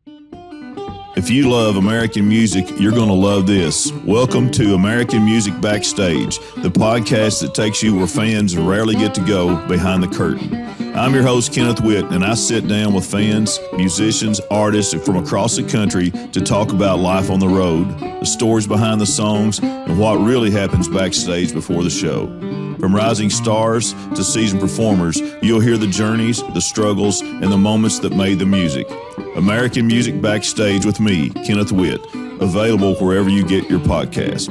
If you love American music, you're going to love this. Welcome to American Music Backstage, the podcast that takes you where fans rarely get to go, behind the curtain. I'm your host, Kenneth Witt, and I sit down with fans, musicians, artists from across the country to talk about life on the road, the stories behind the songs, and what really happens backstage before the show. From rising stars to seasoned performers, you'll hear the journeys, the struggles, and the moments that made the music. American Music Backstage with me, Kenneth Witt, available wherever you get your podcast.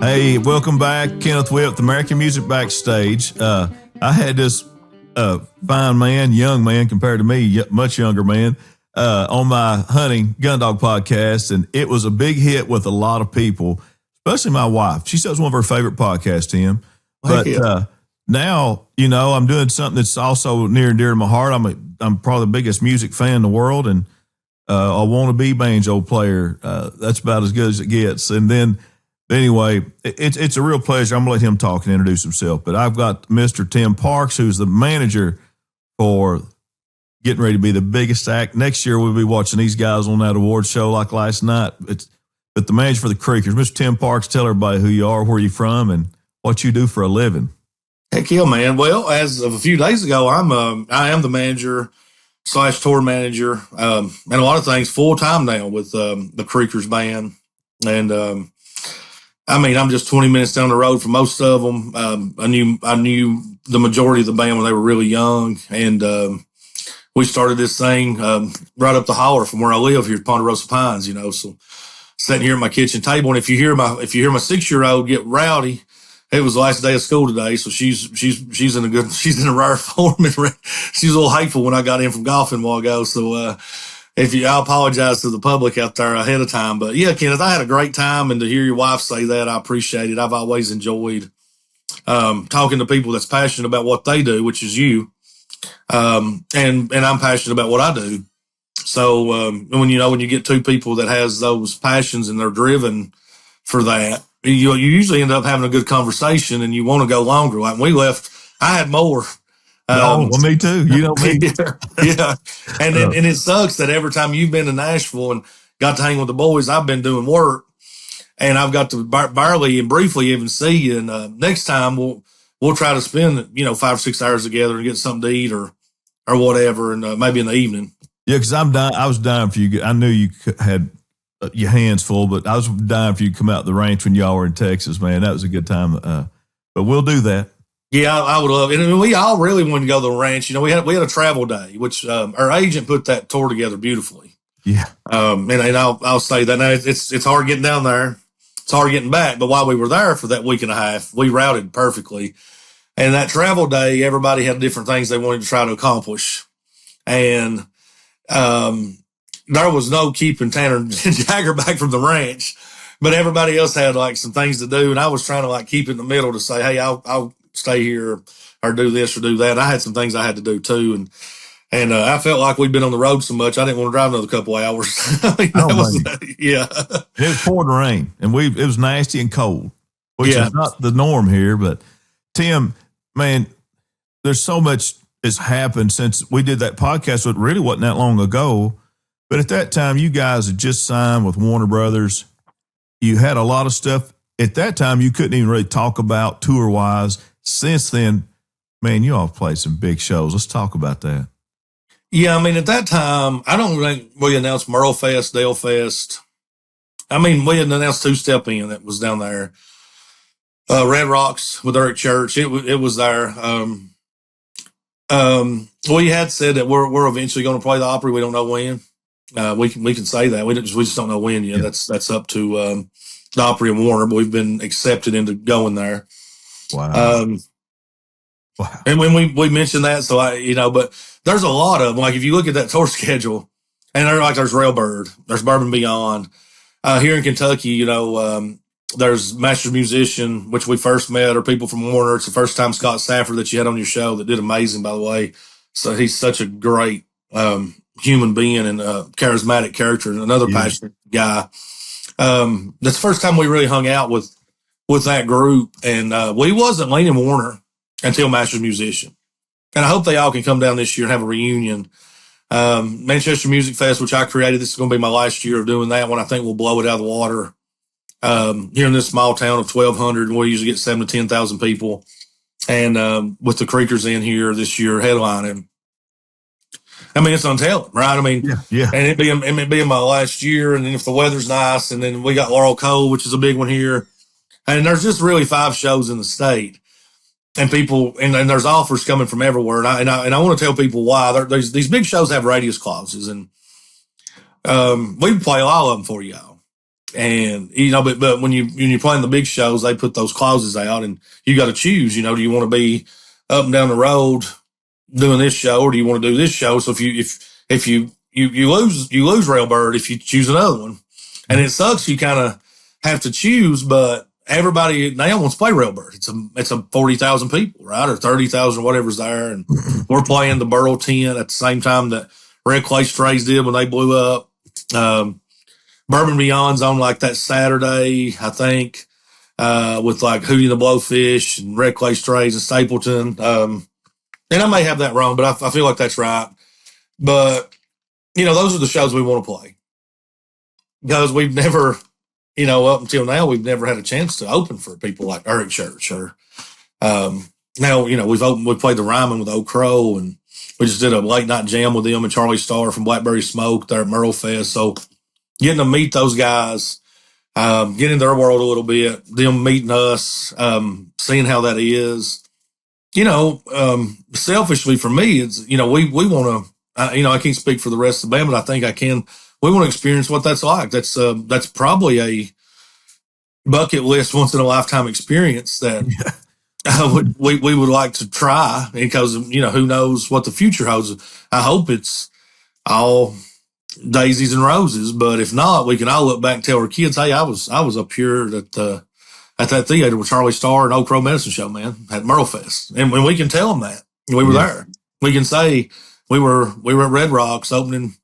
Hey, welcome back. Kenneth Witt with American Music Backstage. I had this fine man, young man compared to me, much younger man, on my hunting gun dog podcast, and it was a big hit with a lot of people, especially my wife. She said it was one of her favorite podcasts, Tim. But now, you know, I'm doing something that's also near and dear to my heart. I'm probably the biggest music fan in the world, and I want to be banjo player. That's about as good as it gets. And then, anyway, it's a real pleasure. I'm going to let him talk and introduce himself. But I've got Mr. Tim Parks, who's the manager for getting ready to be the biggest act. Next year, we'll be watching these guys on that award show like last night. But the manager for the Creekers, Mr. Tim Parks, tell everybody who you are, where you're from, and what you do for a living. Heck yeah, man. Well, as of a few days ago, I am the manager / tour manager, and a lot of things full time now with the Creekers band. And I'm just 20 minutes down the road from most of them. I knew the majority of the band when they were really young, and we started this thing right up the holler from where I live here at Ponderosa Pines. You know, so sitting here at my kitchen table, and if you hear my 6-year-old get rowdy, it was the last day of school today, so she's in a rare form. She's a little hateful when I got in from golfing a while ago. So I apologize to the public out there ahead of time. But yeah, Kenneth, I had a great time, and to hear your wife say that, I appreciate it. I've always enjoyed talking to people that's passionate about what they do, which is you, and I'm passionate about what I do. So when you get two people that has those passions and they're driven for that, you usually end up having a good conversation, and you want to go longer. Like when we left, I had more. Well, me too. You know me. Yeah. And it sucks that every time you've been to Nashville and got to hang with the boys, I've been doing work, and I've got to barely and briefly even see you. And next time we'll try to spend 5 or 6 hours together and get something to eat or whatever, and maybe in the evening. Yeah, because I was dying for you. I knew you had your hands full, but I was dying for you to come out the ranch when y'all were in Texas, man. That was a good time. But we'll do that. Yeah, I would love it. And we all really wanted to go to the ranch. You know, we had a travel day, which our agent put that tour together beautifully. Yeah. And I'll say that now it's hard getting down there. It's hard getting back. But while we were there for that week and a half, we routed perfectly. And that travel day, everybody had different things they wanted to try to accomplish. And there was no keeping Tanner and Jagger back from the ranch, but everybody else had like some things to do. And I was trying to like keep in the middle to say, hey, I'll stay here or do this or do that. And I had some things I had to do too. And I felt like we'd been on the road so much, I didn't want to drive another couple hours. Yeah. It was pouring rain, and it was nasty and cold, which is not the norm here. But Tim, man, there's so much has happened since we did that podcast. It really wasn't that long ago. But at that time, you guys had just signed with Warner Brothers. You had a lot of stuff. At that time, you couldn't even really talk about tour-wise. Since then, man, you all played some big shows. Let's talk about that. Yeah, at that time, I don't think we announced Merle Fest, Dale Fest. We had announced Two Step In that was down there. Red Rocks with Eric Church. It was there. We had said that we're eventually going to play the Opry. We don't know when. We can say that. We just don't know when yet. Yeah. That's up to the Opry and Warner, but we've been accepted into going there. Wow. Wow. And when we mentioned that, so but there's a lot of them. Like if you look at that tour schedule, and there's Railbird, there's Bourbon Beyond. Here in Kentucky, there's Master Musician, which we first met, or people from Warner. It's the first time Scott Safford that you had on your show that did amazing, by the way. So he's such a great human being and a charismatic character and another passionate guy. That's the first time we really hung out with that group. And we wasn't leaning Warner until Master Musician. And I hope they all can come down this year and have a reunion. Manchester Music Fest, which I created. This is going to be my last year of doing that one. I think we'll blow it out of the water. Here in this small town of 1,200, we usually get 7,000 to 10,000 people. And with the Creekers in here this year headlining, I mean, it's untelling, right? I mean, yeah. And it being my last year, and then if the weather's nice, and then we got Laurel Cole, which is a big one here. And there's just really 5 shows in the state. And people, and there's offers coming from everywhere. And I want to tell people why. These big shows have radius clauses, and we play all of them for y'all. And, but when you're playing the big shows, they put those clauses out, and you got to choose, do you want to be up and down the road doing this show, or do you want to do this show? So if you lose Railbird if you choose another one. And it sucks, you kind of have to choose, but everybody now wants to play Railbird. It's a 40,000 people, right? Or 30,000, whatever's there. And we're playing the Burl 10 at the same time that Red Clay Strays did when they blew up. Bourbon Beyond's on like that Saturday, I think, with like Hootie and the Blowfish and Red Clay Strays and Stapleton. And I may have that wrong, but I feel like that's right. But, those are the shows we want to play. Because we've never, up until now, we've never had a chance to open for people like Eric Church. Or now, we played the Ryman with Oak Crow, and we just did a late night jam with them and Charlie Starr from Blackberry Smoke there at Merle Fest. So getting to meet those guys, get in their world a little bit, them meeting us, seeing how that is. Selfishly for me, it's, we want to, I can't speak for the rest of the band, but I think I can. We want to experience what that's like. That's probably a bucket list, once in a lifetime experience that we would like to try, because, who knows what the future holds. I hope it's all daisies and roses, but if not, we can all look back and tell our kids, hey, I was up here at that theater with Charlie Starr and Old Crow Medicine Show, man, at Merle Fest. And when we can tell them that we were there, we can say we were at Red Rocks opening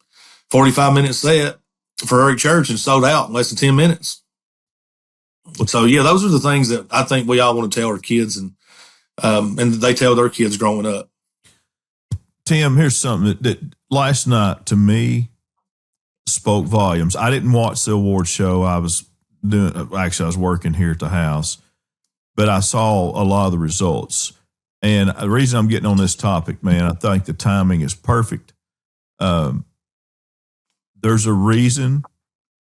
45-minute set for Eric Church and sold out in less than 10 minutes. So yeah, those are the things that I think we all want to tell our kids, and they tell their kids growing up. Tim, here's something that last night to me spoke volumes. I didn't watch the award show. I was working here at the house, but I saw a lot of the results. And the reason I'm getting on this topic, man, I think the timing is perfect. There's a reason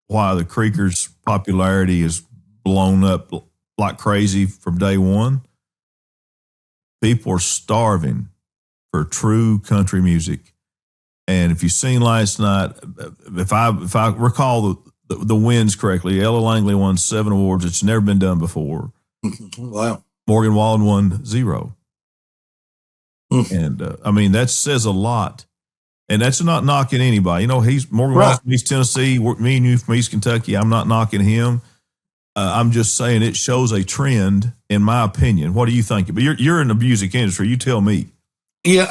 why the Creekers' popularity is blown up like crazy from day one. People are starving for true country music. And if you've seen last night, if I recall the wins correctly, Ella Langley won 7 awards. It's never been done before. Wow. Morgan Wallen won 0. And that says a lot. And that's not knocking anybody. He's Morgan Wallen from East Tennessee. Me and you from East Kentucky. I'm not knocking him. I'm just saying it shows a trend, in my opinion. What do you think? But you're in the music industry. You tell me. Yeah,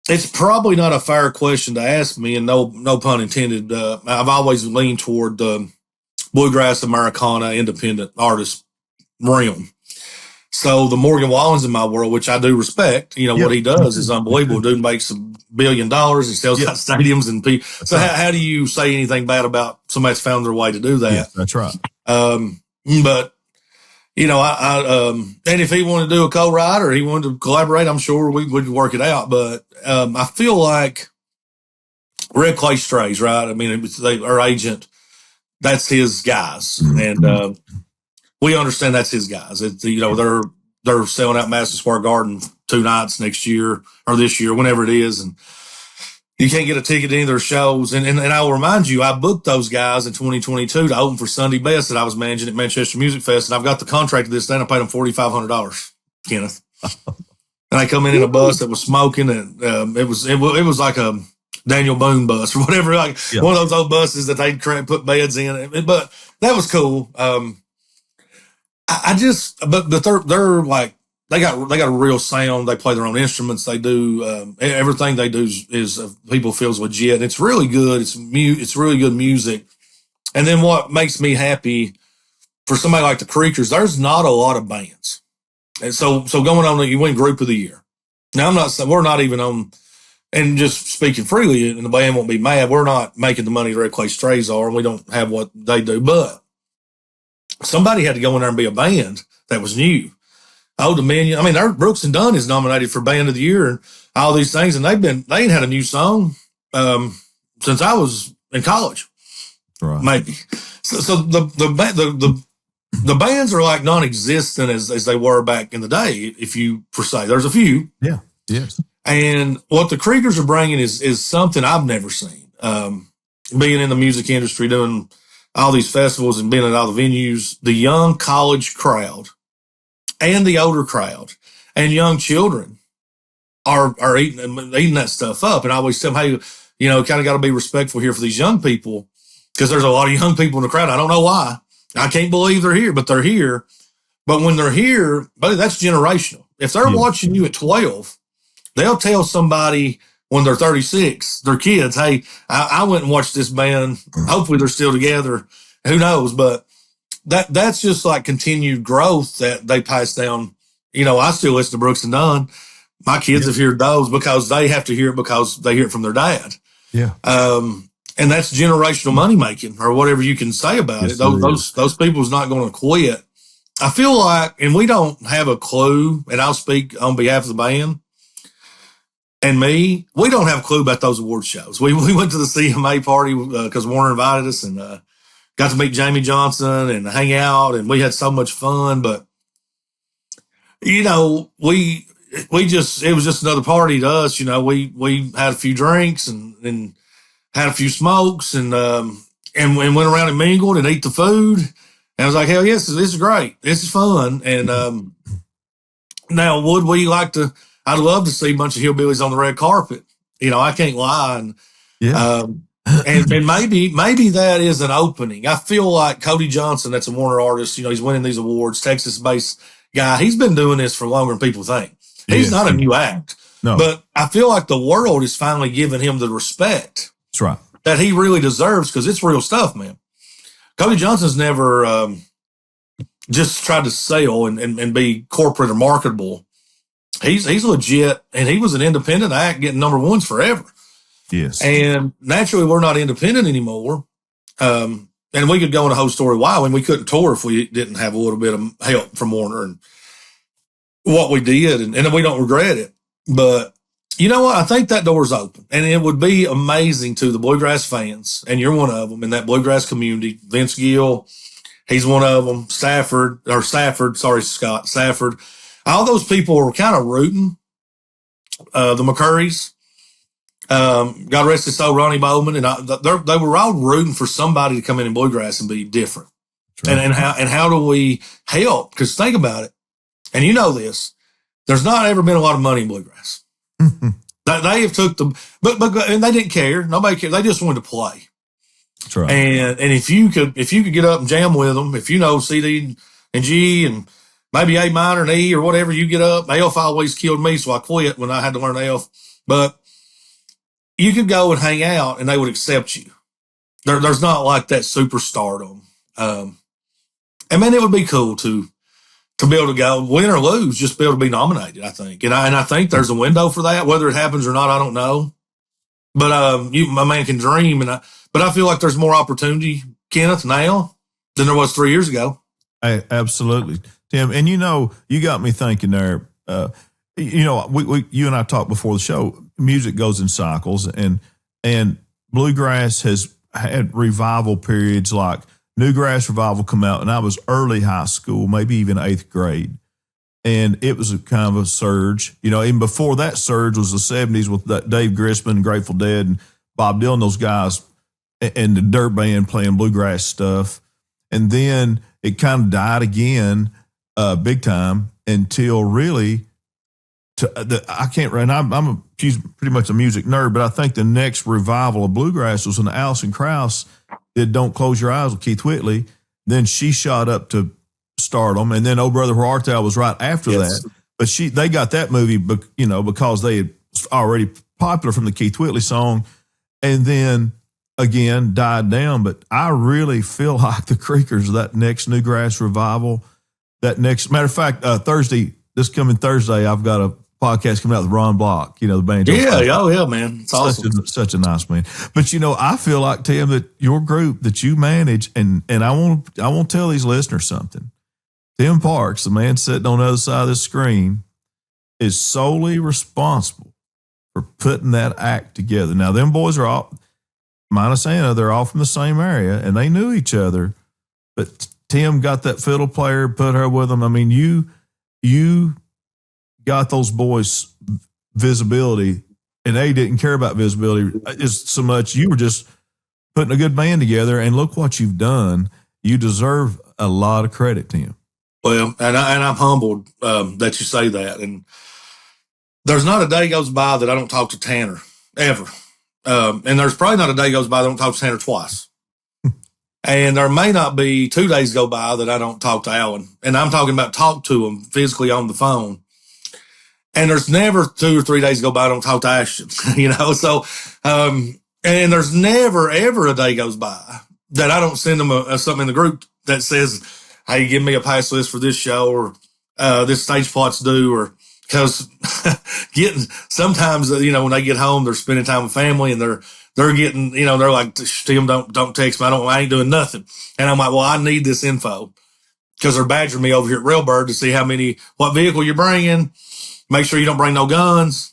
it's probably not a fair question to ask me, and no pun intended. I've always leaned toward the bluegrass, Americana, independent artist realm. So the Morgan Wallens in my world, which I do respect, what he does is unbelievable. Dude makes $1 billion. He sells out stadiums and people. So how do you say anything bad about somebody that's found their way to do that? Yeah, that's right. But and if he wanted to do a co-write or he wanted to collaborate, I'm sure we would work it out. But I feel like Red Clay Strays, right? Our agent, that's his guys, and we understand that's his guys. They're selling out Madison Square Garden 2 nights next year or this year, whenever it is, and you can't get a ticket to any of their shows. And I will remind you, I booked those guys in 2022 to open for Sunday Best that I was managing at Manchester Music Fest, and I've got the contract to this day, and I paid them $4,500, Kenneth. And they come in a bus that was smoking, and it was like a Daniel Boone bus or whatever, one of those old buses that they'd put beds in. But that was cool. But they're like, they got a real sound. They play their own instruments. They do everything they do is people feels legit. It's really good. It's really good music. And then what makes me happy for somebody like the Creekers, there's not a lot of bands, and so going on, you win Group of the Year. Now we're not even on and just speaking freely, and the band won't be mad, we're not making the money Red Clay Strays are, and we don't have what they do. But somebody had to go in there and be a band that was new. Old Dominion. I mean, Brooks and Dunn is nominated for Band of the Year and all these things, and they ain't had a new song since I was in college, right? Maybe. So the bands are like non-existent as they were back in the day. If you per se, there's a few, yeah, yes. And what the Creekers are bringing is something I've never seen. Being in the music industry, doing all these festivals and being at all the venues, the young college crowd and the older crowd and young children are eating that stuff up. And I always tell them, hey, kind of got to be respectful here for these young people, because there's a lot of young people in the crowd. I don't know why. I can't believe they're here, but they're here. But when they're here, buddy, that's generational. If they're watching you at 12, they'll tell somebody when they're 36, their kids, hey, I went and watched this band. Hopefully they're still together. Who knows? But that's just like continued growth that they pass down. I still listen to Brooks and Dunn. My kids have heard those because they have to hear it because they hear it from their dad. Yeah. And that's generational money making, or whatever you can say about it. Those people's not going to quit. I feel like, and we don't have a clue, and I'll speak on behalf of the band and me, we don't have a clue about those award shows. We went to the CMA party because Warner invited us, and got to meet Jamie Johnson and hang out, and we had so much fun. But it was just another party to us. We had a few drinks and had a few smokes, and went around and mingled and ate the food. And I was like, hell yes, this is great. This is fun. And now, would we like to? I'd love to see a bunch of hillbillies on the red carpet. I can't lie. And and maybe that is an opening. I feel like Cody Johnson, that's a Warner artist. He's winning these awards. Texas-based guy. He's been doing this for longer than people think. He's not a new act. No. But I feel like the world is finally giving him the respect. That's right. That he really deserves, because it's real stuff, man. Cody Johnson's never just tried to sell and be corporate or marketable. He's legit, and he was an independent act getting number ones forever. Yes. And naturally, we're not independent anymore. And we could go into a whole story why, when we couldn't tour if we didn't have a little bit of help from Warner and what we did, and we don't regret it. But you know what? I think that door's open, and it would be amazing to the bluegrass fans, and you're one of them in that bluegrass community. Vince Gill, he's one of them. Scott Safford. All those people were kind of rooting. The McCurrys, God rest his soul, Ronnie Bowman, and they were all rooting for somebody to come in bluegrass and be different. Right. And how do we help? Because think about it, and you know this. There's not ever been a lot of money in bluegrass. They have took but and they didn't care. Nobody cared. They just wanted to play. That's right. And if you could get up and jam with them, if you know CD and G and maybe A minor and E or whatever, you get up. F always killed me, so I quit when I had to learn F. But you could go and hang out, and they would accept you. There's not like that superstardom. I mean, it would be cool to be able to go win or lose, just be able to be nominated, I think. And I think there's a window for that. Whether it happens or not, I don't know. But my man can dream. But I feel like there's more opportunity, Kenneth, now than there was 3 years ago. Absolutely, Tim. And you got me thinking there. You and I talked before the show. Music goes in cycles, and bluegrass has had revival periods, like Newgrass revival come out, and I was early high school, maybe even 8th grade. And it was a kind of a surge. Even before that surge was the 70s with that Dave Grisman, Grateful Dead, and Bob Dylan, those guys, and the Dirt Band playing bluegrass stuff. And then it kind of died again, big time, until really, I can't remember. I'm pretty much a music nerd, but I think the next revival of bluegrass was when Alison Krauss did "Don't Close Your Eyes" with Keith Whitley. Then she shot up to stardom, and then "Oh Brother Where Art Thou" was right after that. But they got that movie, because they had already popular from the Keith Whitley song, and then again died down. But I really feel like the Creekers, that next Newgrass revival, that next matter of fact, this coming Thursday, I've got podcast coming out with Ron Block, the banjo. Yeah, player. oh yeah, man. It's awesome. Such a nice man. But I feel like, Tim, that your group that you manage, and I want to tell these listeners something. Tim Parks, the man sitting on the other side of the screen, is solely responsible for putting that act together. Now, them boys are all, minus Anna, they're all from the same area, and they knew each other. But Tim got that fiddle player, put her with them. I mean, you got those boys visibility, and they didn't care about visibility as so much. You were just putting a good band together, and look what you've done. You deserve a lot of credit, Tim. Well, and I'm humbled that you say that. And there's not a day goes by that I don't talk to Tanner, ever. And there's probably not a day goes by that I don't talk to Tanner twice. And there may not be 2 days go by that I don't talk to Alan. And I'm talking about talk to him physically on the phone. And there's never 2 or 3 days go by I don't talk to Ashton, So, and there's never, ever a day goes by that I don't send them something in the group that says, hey, give me a pass list for this show, or this stage plot's due, or because sometimes, when they get home, they're spending time with family, and they're getting, they're like, Tim, don't text me. I ain't doing nothing. And I'm like, well, I need this info, because they're badgering me over here at Railbird to see what vehicle you're bringing. Make sure you don't bring no guns.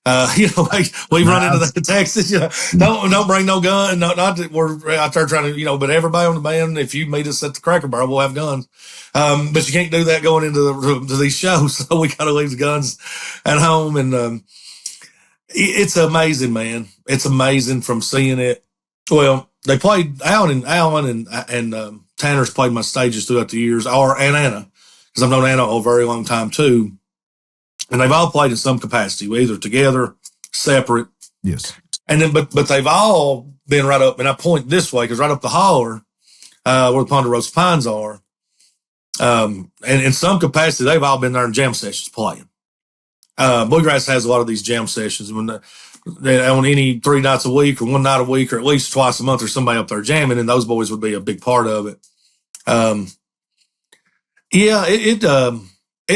We've run into that in Texas. Don't bring no gun. Not that we're out there trying to, but everybody on the band, if you meet us at the Cracker Barrel, we'll have guns. But you can't do that going into to these shows. So we got to leave the guns at home. And it's amazing, man. It's amazing from seeing it. Well, they played Alan and Tanner's played my stages throughout the years, and Anna, because I've known Anna a very long time too. And they've all played in some capacity, either together, separate. Yes. And then, but they've all been right up, and I point this way, because right up the holler, where the Ponderosa Pines are, and in some capacity, they've all been there in jam sessions playing. Bluegrass has a lot of these jam sessions when on any 3 nights a week, or 1 night a week, or at least twice a month, there's somebody up there jamming, and those boys would be a big part of it.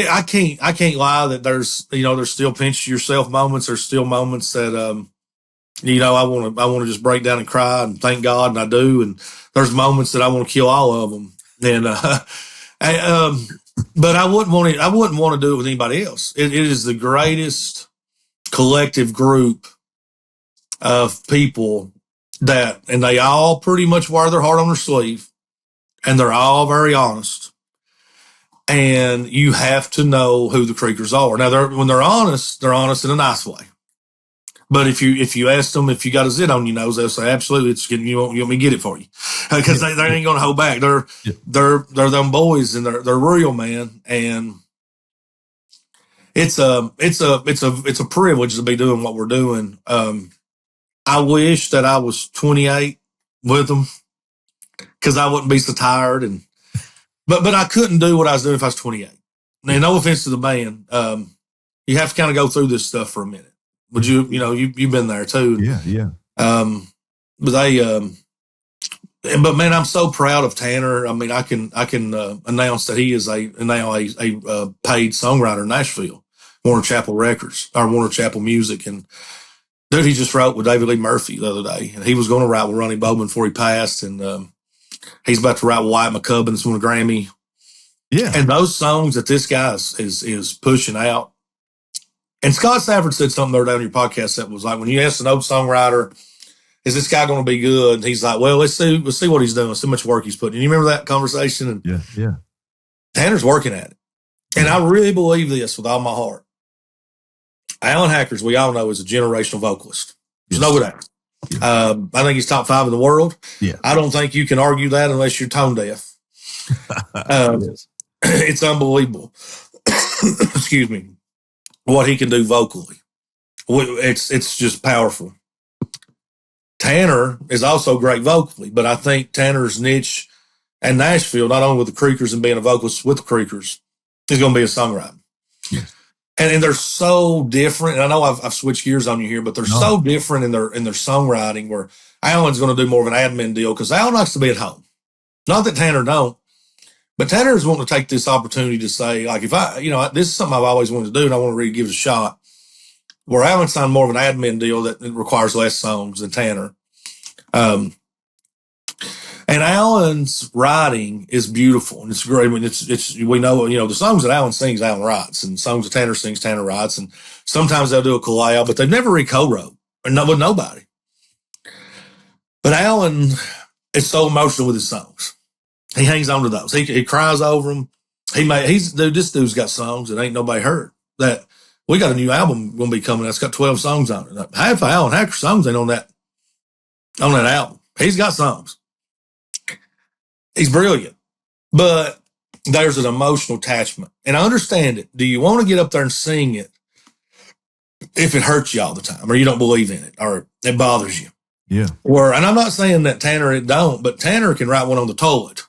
I can't lie that there's still pinch yourself moments. There's still moments that, I want to just break down and cry and thank God. And I do. And there's moments that I want to kill all of them. And, but I wouldn't want to do it with anybody else. It is the greatest collective group of people and they all pretty much wear their heart on their sleeve, and they're all very honest. And you have to know who the Creekers are. Now, when they're honest in a nice way. But if you ask them if you got a zit on your nose, they'll say, absolutely, you want me to get it for you, because they ain't going to hold back. They're them boys, and they're real, man. And it's a privilege to be doing what we're doing. I wish that I was 28 with them, because I wouldn't be so tired. But I couldn't do what I was doing if I was 28. Now, no offense to the band. You have to kind of go through this stuff for a minute. Would you've been there too. Yeah. But man, I'm so proud of Tanner. I mean, I can announce that he is now a paid songwriter in Nashville, Warner Chappell Records, or Warner Chappell Music. And dude, he just wrote with David Lee Murphy the other day, and he was going to write with Ronnie Bowman before he passed. And, he's about to write with Wyatt McCubbin, that's won a Grammy. Yeah. And those songs that this guy is pushing out. And Scott Stafford said something the other day on your podcast that was like, when you ask an old songwriter, is this guy going to be good? And he's like, well, let's see what he's doing. Let's see how much work he's putting in. You remember that conversation? And yeah. Tanner's working at it. And I really believe this with all my heart. Alan Hackers, we all know, is a generational vocalist. There's no doubt. I think he's top 5 in the world. Yeah. I don't think you can argue that unless you're tone deaf. It's unbelievable. Excuse me. What he can do vocally. It's just powerful. Tanner is also great vocally, but I think Tanner's niche in Nashville, not only with the Creekers and being a vocalist with the Creekers, is going to be a songwriter. Yeah. And they're so different. And I know I've switched gears on you here, but they're so different in their songwriting, where Alan's going to do more of an admin deal, because Alan likes to be at home. Not that Tanner don't, but Tanner's wanting to take this opportunity to say, like, if this is something I've always wanted to do, and I want to really give it a shot. where Alan signed more of an admin deal that requires less songs than Tanner. And Alan's writing is beautiful and it's great. I mean, we know, the songs that Alan sings, Alan writes, and songs that Tanner sings, Tanner writes. And sometimes they'll do a collab, but they've never co-wrote with nobody. But Alan is so emotional with his songs. He hangs on to those. He cries over them. This dude's got songs that ain't nobody heard. That we got a new album going to be coming. That's got 12 songs on it. Half of Alan Hacker's songs ain't on that album. He's got songs. He's brilliant, but there's an emotional attachment, and I understand it. Do you want to get up there and sing it if it hurts you all the time, or you don't believe in it, or it bothers you? Yeah. And I'm not saying that Tanner it don't, but Tanner can write one on the toilet,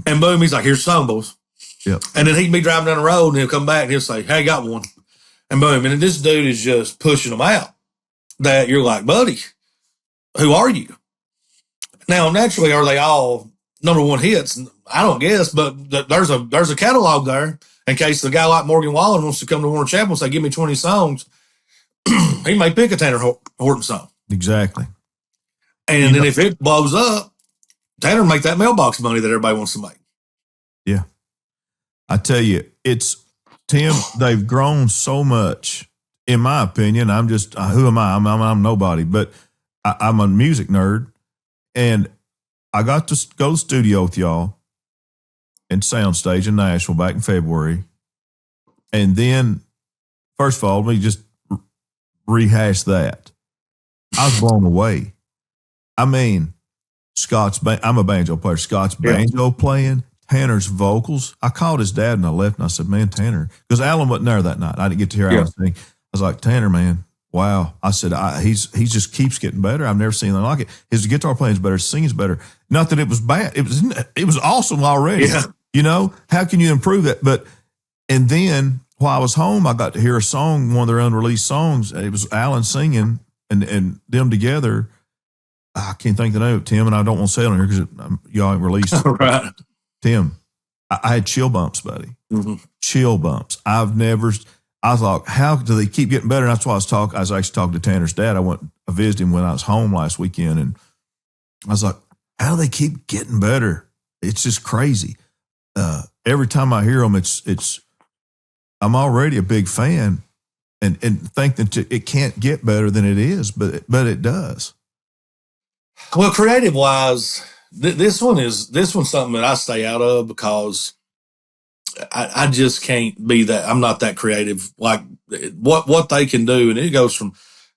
and boom, he's like, "Here's some, boys." Yeah. And then he'd be driving down the road, and he'll come back and he'll say, "Hey, I got one," and boom, and this dude is just pushing them out. That you're like, buddy, who are you? Now, naturally, are they all number one hits? I don't guess, but there's a catalog there in case the guy like Morgan Wallen wants to come to Warner Chapel and say, give me 20 songs. He may pick a Tanner Horton song. Exactly. And then if it blows up, Tanner make that mailbox money that everybody wants to make. Yeah. I tell you, Tim, they've grown so much. In my opinion, I'm just, who am I? I'm nobody, but I'm a music nerd. And I got to go to the studio with y'all in Soundstage in Nashville back in February. And then, first of all, let me just rehash that. I was blown away. I mean, I'm a banjo player. Scott's banjo playing, Tanner's vocals. I called his dad and I left and I said, man, Tanner, because Alan wasn't there that night. I didn't get to hear Alan sing. I was like, Tanner, man. Wow. I said, he just keeps getting better. I've never seen anything like it. His guitar playing is better. His singing is better. Not that it was bad. It was awesome already. Yeah. How can you improve that? And then while I was home, I got to hear a song, one of their unreleased songs. It was Alan singing and them together. I can't think of the name of it, Tim, and I don't want to say it on here because y'all ain't released it. Right. Tim, I had chill bumps, buddy. Mm-hmm. Chill bumps. I thought, how do they keep getting better? And that's why I was actually talking to Tanner's dad. I visited him when I was home last weekend, and I was like, how do they keep getting better? It's just crazy. Every time I hear them, I'm already a big fan, and think that it can't get better than it is, but it does. Well, creative wise, this one's something that I stay out of because I just can't be that. I'm not that creative. Like what they can do, and it goes from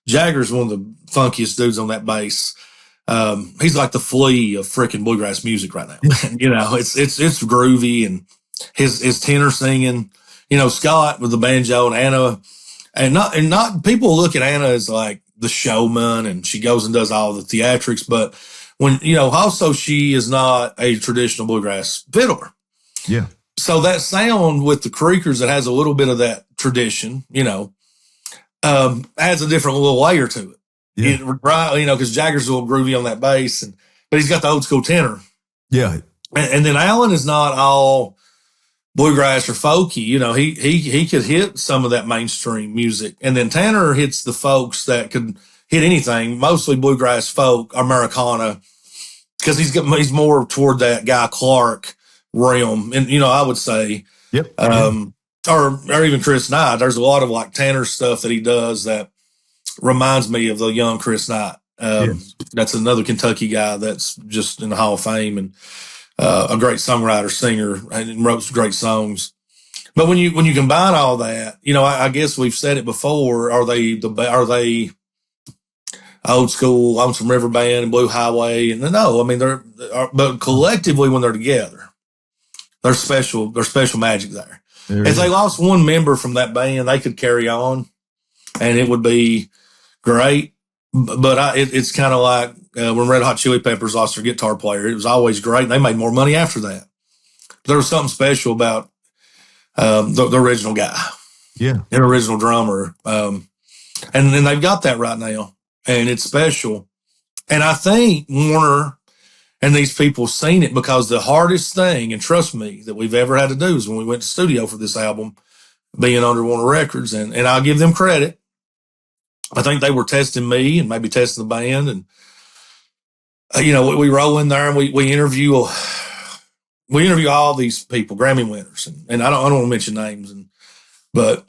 Jagger's one of the funkiest dudes on that bass. He's like the Flea of freaking bluegrass music right now. It's groovy, and his tenor singing. Scott with the banjo and Anna, and not people look at Anna as like the showman, and she goes and does all the theatrics, but when also she is not a traditional bluegrass fiddler. Yeah. So that sound with the Creekers that has a little bit of that tradition, adds a different little layer to it. Yeah. Because Jagger's a little groovy on that bass, but he's got the old school tenor. Yeah. And then Alan is not all bluegrass or folky. He could hit some of that mainstream music. And then Tanner hits the folks that could hit anything, mostly bluegrass, folk, Americana, because he's more toward that Guy Clark realm. And, I would say, yep. Or even Chris Knight. There's a lot of like Tanner stuff that he does that reminds me of the young Chris Knight. Yes. That's another Kentucky guy that's just in the Hall of Fame and a great songwriter, singer, and wrote some great songs. But when you combine all that, I guess we've said it before. Are they old school, on some River Band and Blue Highway? And no, I mean but collectively when they're together, there's special magic there. If they lost one member from that band, they could carry on, and it would be great. But it's kind of like when Red Hot Chili Peppers lost their guitar player. It was always great. They made more money after that. There was something special about the original guy. Yeah. The original drummer. And then they've got that right now, and it's special. And I think Warner and these people seen it, because the hardest thing, and trust me, that we've ever had to do is when we went to studio for this album, being under Warner Records, and I'll give them credit. I think they were testing me and maybe testing the band. And, we roll in there and we interview all these people, Grammy winners. And I don't want to mention names, but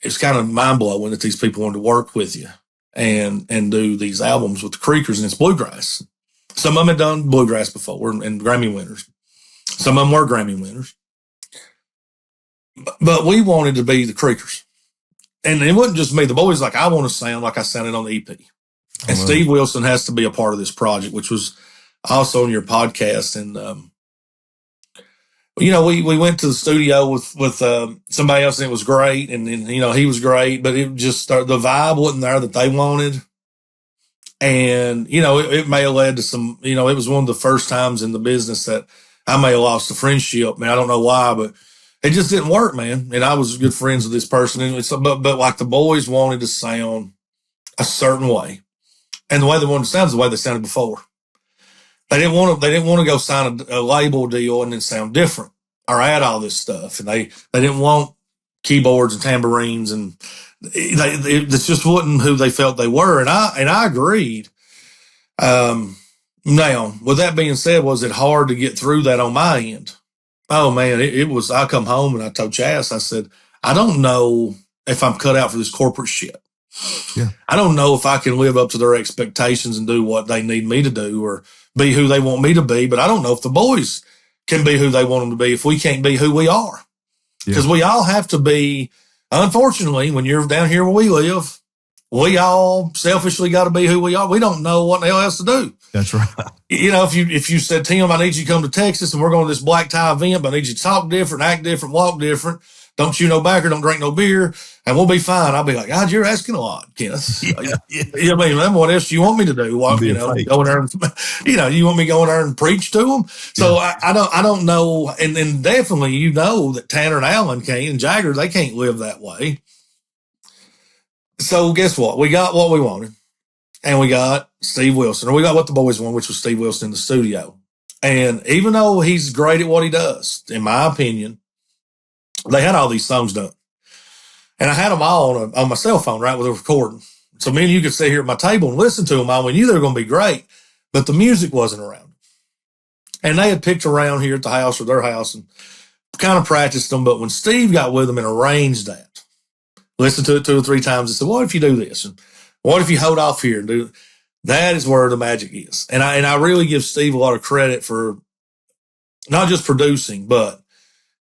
it's kind of mind blowing that these people wanted to work with you and do these albums with the Creekers, and it's bluegrass. Some of them had done bluegrass before and Grammy winners. Some of them were Grammy winners. But we wanted to be the Creekers. And it wasn't just me. The boys like, I want to sound like I sounded on the EP. And Steve Wilson has to be a part of this project, which was also on your podcast. And, we went to the studio with somebody else, and it was great. And he was great, but it just the vibe wasn't there that they wanted. And, it may have led to some, it was one of the first times in the business that I may have lost a friendship. Man, I don't know why, but it just didn't work, man. And I was good friends with this person. And but like the boys wanted to sound a certain way. And the way they wanted to sound is the way they sounded before. They didn't want to go sign a label deal and then sound different or add all this stuff. And they didn't want keyboards and tambourines, and it just wasn't who they felt they were. And I agreed. Now, with that being said, was it hard to get through that on my end? Oh man, it was. I come home and I told Chas, I said, I don't know if I'm cut out for this corporate shit. Yeah. I don't know if I can live up to their expectations and do what they need me to do or be who they want me to be. But I don't know if the boys can be who they want them to be if we can't be who we are. Because we all have to be, unfortunately, when you're down here where we live, we all selfishly got to be who we are. We don't know what the hell else to do. That's right. If you said, Tim, I need you to come to Texas and we're going to this black tie event, but I need you to talk different, act different, walk different. Don't chew no backer, don't drink no beer, and we'll be fine. I'll be like, God, you're asking a lot, Kenneth. I mean, what else do you want me to do? Go in there and, you want me to go in there and preach to them? So I don't know. And definitely, that Tanner and Allen can't, and Jagger, they can't live that way. So guess what? We got what we wanted, and we got Steve Wilson, or we got what the boys wanted, which was Steve Wilson in the studio. And even though he's great at what he does, in my opinion, they had all these songs done. And I had them all on my cell phone, right, with a recording. So me and you could sit here at my table and listen to them all. We knew they were going to be great, but the music wasn't around. And they had picked around here at the house or their house and kind of practiced them. But when Steve got with them and arranged that, listened to it 2 or 3 times and said, what if you do this? And what if you hold off here and do that? Is where the magic is. And I really give Steve a lot of credit for not just producing, but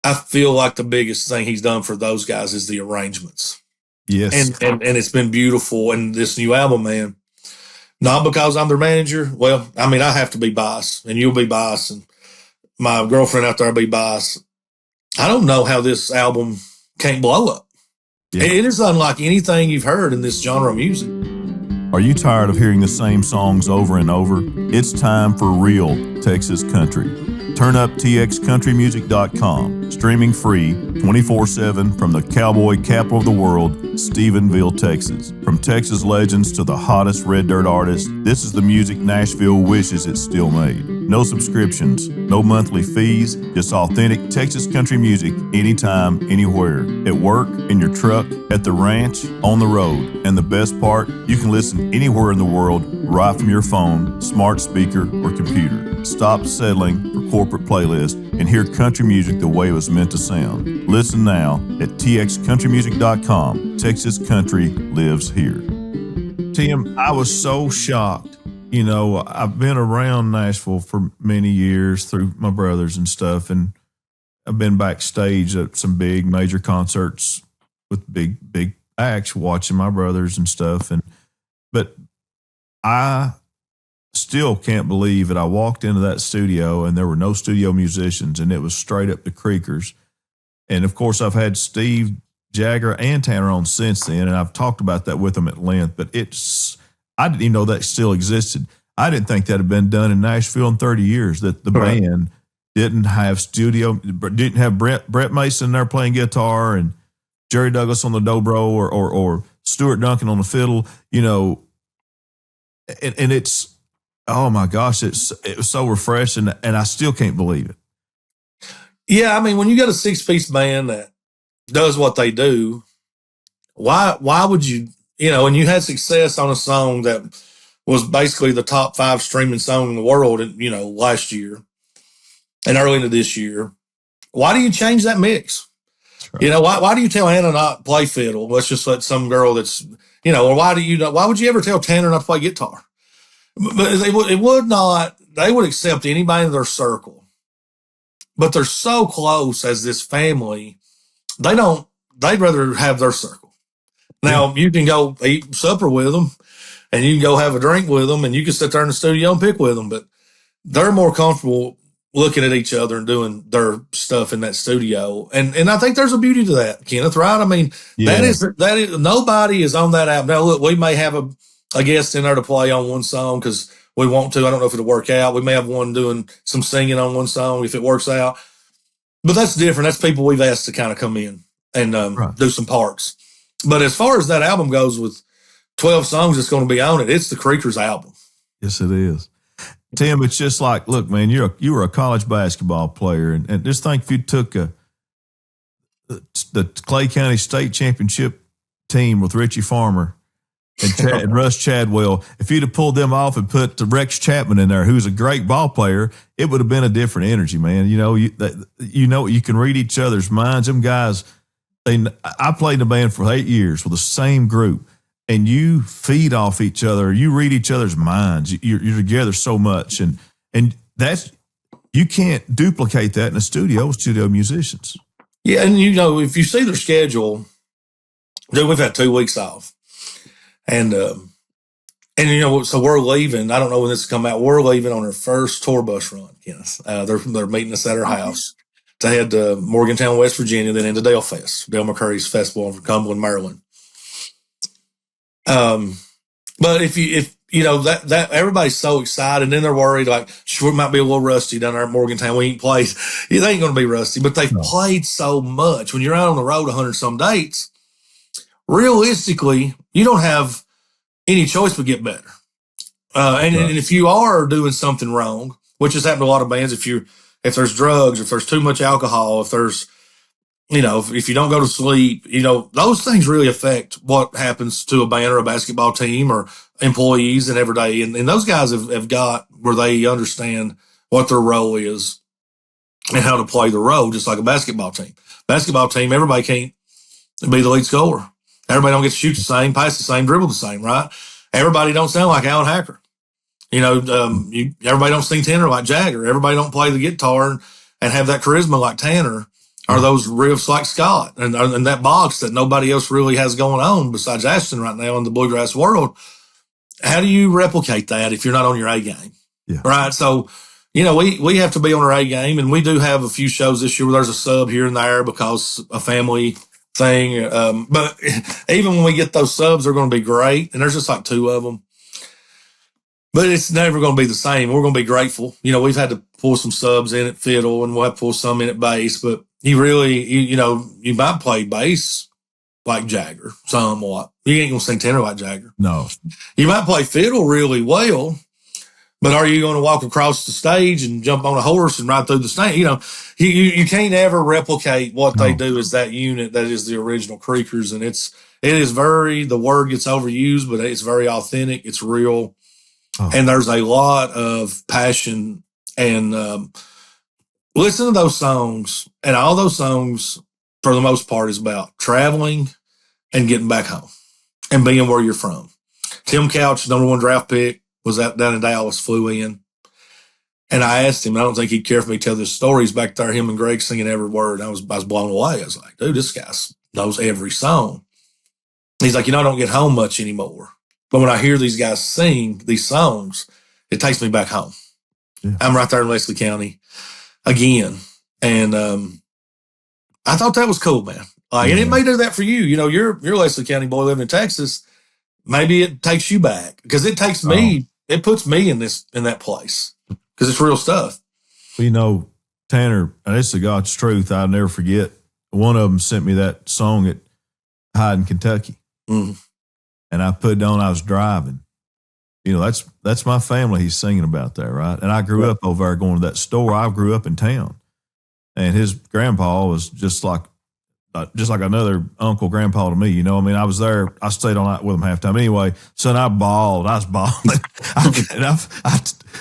I feel like the biggest thing he's done for those guys is the arrangements. Yes. And it's been beautiful. And this new album, man, not because I'm their manager. Well, I mean, I have to be biased, and you'll be biased, and my girlfriend out there will be biased. I don't know how this album can't blow up. Yeah. It is unlike anything you've heard in this genre of music. Are you tired of hearing the same songs over and over? It's time for real Texas country. Turn up txcountrymusic.com, streaming free 24/7 from the cowboy capital of the world, Stephenville, Texas. From Texas legends to the hottest red dirt artists, this is the music Nashville wishes it still made. No subscriptions, no monthly fees, just authentic Texas country music anytime, anywhere. At work, in your truck, at the ranch, on the road. And the best part, you can listen anywhere in the world, right from your phone, smart speaker, or computer. Stop settling for corporate playlists and hear country music the way it was meant to sound. Listen now at txcountrymusic.com. Texas country lives here. Tim, I was so shocked. I've been around Nashville for many years through my brothers and stuff, and I've been backstage at some big major concerts with big acts, watching my brothers and stuff. But I still can't believe that I walked into that studio and there were no studio musicians, and it was straight up the Creekers. And of course, I've had Steve, Jagger, and Tanner on since then, and I've talked about that with them at length. But I didn't even know that still existed. I didn't think that had been done in Nashville in 30 years, that the band didn't have Brett Mason there playing guitar and Jerry Douglas on the dobro or Stuart Duncan on the fiddle, and it's, oh my gosh, it was so refreshing, and I still can't believe it. Yeah, I mean, when you got a 6-piece band that does what they do, why would you and you had success on a song that was basically the top 5 streaming song in the world, last year and early into this year. Why do you change that mix? Right. Why do you tell Hannah not play fiddle? Let's just let some girl that's, or why would you ever tell Tanner not to play guitar? But they would accept anybody in their circle, but they're so close as this family. They'd rather have their circle. Now you can go eat supper with them and you can go have a drink with them and you can sit there in the studio and pick with them, but they're more comfortable looking at each other and doing their stuff in that studio. And I think there's a beauty to that, Kenneth, right? I mean, that is, nobody is on that album. Now, look, we may have a guest in there to play on one song because we want to. I don't know if it'll work out. We may have one doing some singing on one song if it works out. But that's different. That's people we've asked to kind of come in and do some parts. But as far as that album goes, with 12 songs that's going to be on it, it's the Creekers album. Yes, it is. Tim, it's just like, look, man, you were a college basketball player, and just think if you took the Clay County State Championship team with Richie Farmer and Russ Chadwell, if you'd have pulled them off and put the Rex Chapman in there, who's a great ball player, it would have been a different energy, man. You can read each other's minds. Them guys, I played in a band for 8 years with the same group. And you feed off each other. You read each other's minds. You're together so much, and that's, you can't duplicate that in a studio with studio musicians. Yeah, and if you see their schedule, dude, we've had 2 weeks off, and so we're leaving. I don't know when this will come out. We're leaving on our first tour bus run. Yes, they're meeting us at our house to head to Morgantown, West Virginia, then into Dale Fest, Dale McCurry's festival in Cumberland, Maryland. But if that everybody's so excited, and then they're worried, like, sure, it might be a little rusty down there at Morgantown. We ain't played. They ain't going to be rusty, but they've played so much. When you're out on the road 100 some dates, realistically, you don't have any choice but get better. And if you are doing something wrong, which has happened to a lot of bands, if there's drugs, if there's too much alcohol, if there's, if you don't go to sleep, those things really affect what happens to a band or a basketball team or employees and every day. And those guys have got where they understand what their role is and how to play the role, just like a basketball team. Basketball team, everybody can't be the lead scorer. Everybody don't get to shoot the same, pass the same, dribble the same, right? Everybody don't sound like Alan Hacker. Everybody don't sing tenor like Jagger. Everybody don't play the guitar and have that charisma like Tanner. Or those riffs like Scott and that box that nobody else really has going on besides Ashton right now in the bluegrass world. How do you replicate that if you're not on your A game? Yeah. Right. So, we have to be on our A game, and we do have a few shows this year where there's a sub here and there because a family thing. But even when we get those subs, they're going to be great. And there's just like 2 of them. But it's never going to be the same. We're going to be grateful. We've had to pull some subs in at fiddle, and we'll have to pull some in at bass, but you really, you might play bass like Jagger somewhat. You ain't going to sing tenor like Jagger. No. You might play fiddle really well, but are you going to walk across the stage and jump on a horse and ride through the stage? You can't ever replicate what they do as that unit that is the original Creekers. And it is the word gets overused, but it's very authentic. It's real. Oh. And there's a lot of passion and, listen to those songs, and all those songs, for the most part, is about traveling and getting back home and being where you're from. Tim Couch, #1 draft pick, was out down in Dallas, flew in. And I asked him, I don't think he'd care for me to tell this story. He's back there, him and Greg singing every word. I was blown away. I was like, dude, this guy knows every song. He's like, I don't get home much anymore. But when I hear these guys sing these songs, it takes me back home. Yeah. I'm right there in Leslie County again. And I thought that was cool, man. And it may do that for you. You're a Leslie County boy living in Texas. Maybe it takes you back, because it takes me, it puts me in that place, because it's real stuff. Well, Tanner, and it's the God's truth, I'll never forget. One of them sent me that song at Hyde in Kentucky. Mm-hmm. And I put it on, I was driving. That's my family he's singing about there, right? And I grew up over there going to that store. I grew up in town. And his grandpa was just like just like another uncle, grandpa to me. You know, I mean, I was there. I stayed all night with him halftime. Anyway, son, I bawled. I was bawling.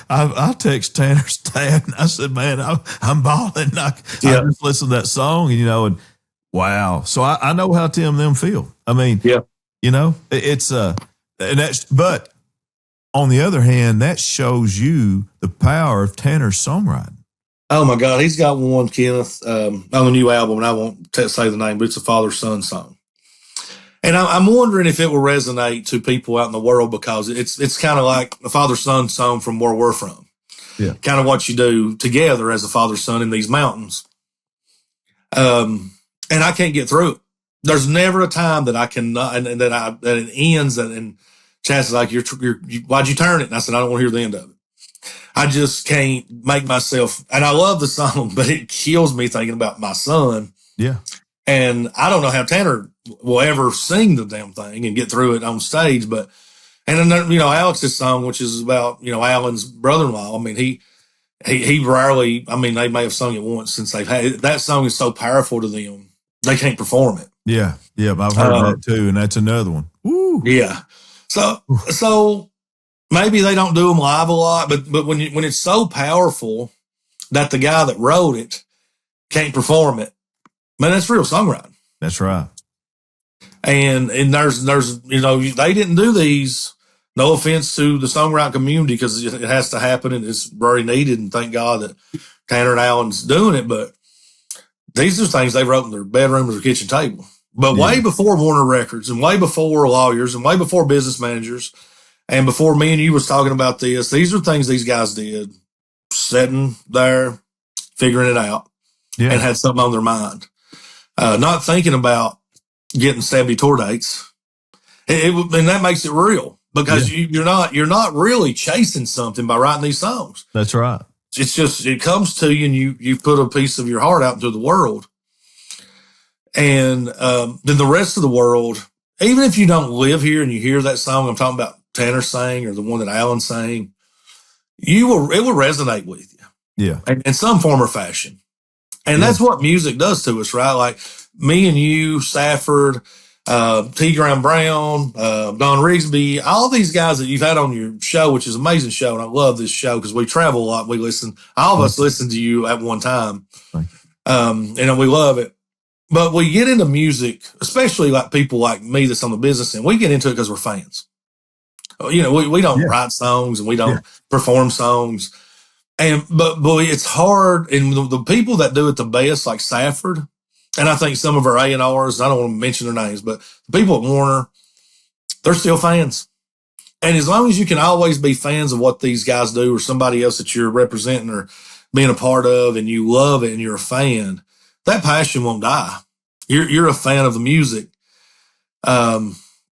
I text Tanner's dad, and I said, "Man, I'm bawling." I just listened to that song, and and wow. So I know how Tim and them feel. I mean, it's and that's but. On the other hand, that shows you the power of Tanner's songwriting. Oh my God, he's got one, Kenneth, on the new album, and I won't say the name, but it's a father-son song. And I'm wondering if it will resonate to people out in the world, because it's kind of like a father-son song from where we're from. Yeah, kind of what you do together as a father-son in these mountains. And I can't get through it. There's never a time that I cannot, and that it ends, and Chad's like, why'd you turn it? And I said, I don't want to hear the end of it. I just can't make myself, and I love the song, but it kills me thinking about my son. Yeah. And I don't know how Tanner will ever sing the damn thing and get through it on stage. And then, Alex's song, which is about, Alan's brother-in-law. I mean, he rarely, I mean, they may have sung it once since they've had it. That song is so powerful to them, they can't perform it. Yeah. Yeah. I've heard that too. And that's another one. Woo. Yeah. So maybe they don't do them live a lot, but when it's so powerful that the guy that wrote it can't perform it, man, that's real songwriting. That's right. And there's they didn't do these. No offense to the songwriting community, because it has to happen and it's very needed. And thank God that Tanner and Alan's doing it. But these are things they wrote in their bedroom or their kitchen table. But way before Warner Records, and way before lawyers, and way before business managers, and before me and you was talking about this, these are things these guys did, sitting there, figuring it out, and had something on their mind. Not thinking about getting 70 tour dates. And that makes it real, because you're not really chasing something by writing these songs. That's right. It's just, it comes to you, and you put a piece of your heart out into the world. And then the rest of the world, even if you don't live here and you hear that song I'm talking about, Tanner sang, or the one that Alan sang, it will resonate with you. Yeah. In some form or fashion. And that's what music does to us, right? Like me and you, Safford, T. Graham Brown, Don Rigsby, all these guys that you've had on your show, which is an amazing show. And I love this show because we travel a lot. We listen, all of us listen to you at one time. And we love it. But we get into music, especially like people like me that's on the business end, we get into it because we're fans. We don't write songs, and we don't perform songs. But it's hard. And the people that do it the best, like Safford, and I think some of our A&Rs, I don't want to mention their names, but the people at Warner, they're still fans. And as long as you can always be fans of what these guys do, or somebody else that you're representing or being a part of, and you love it and you're a fan, that passion won't die. You're a fan of the music.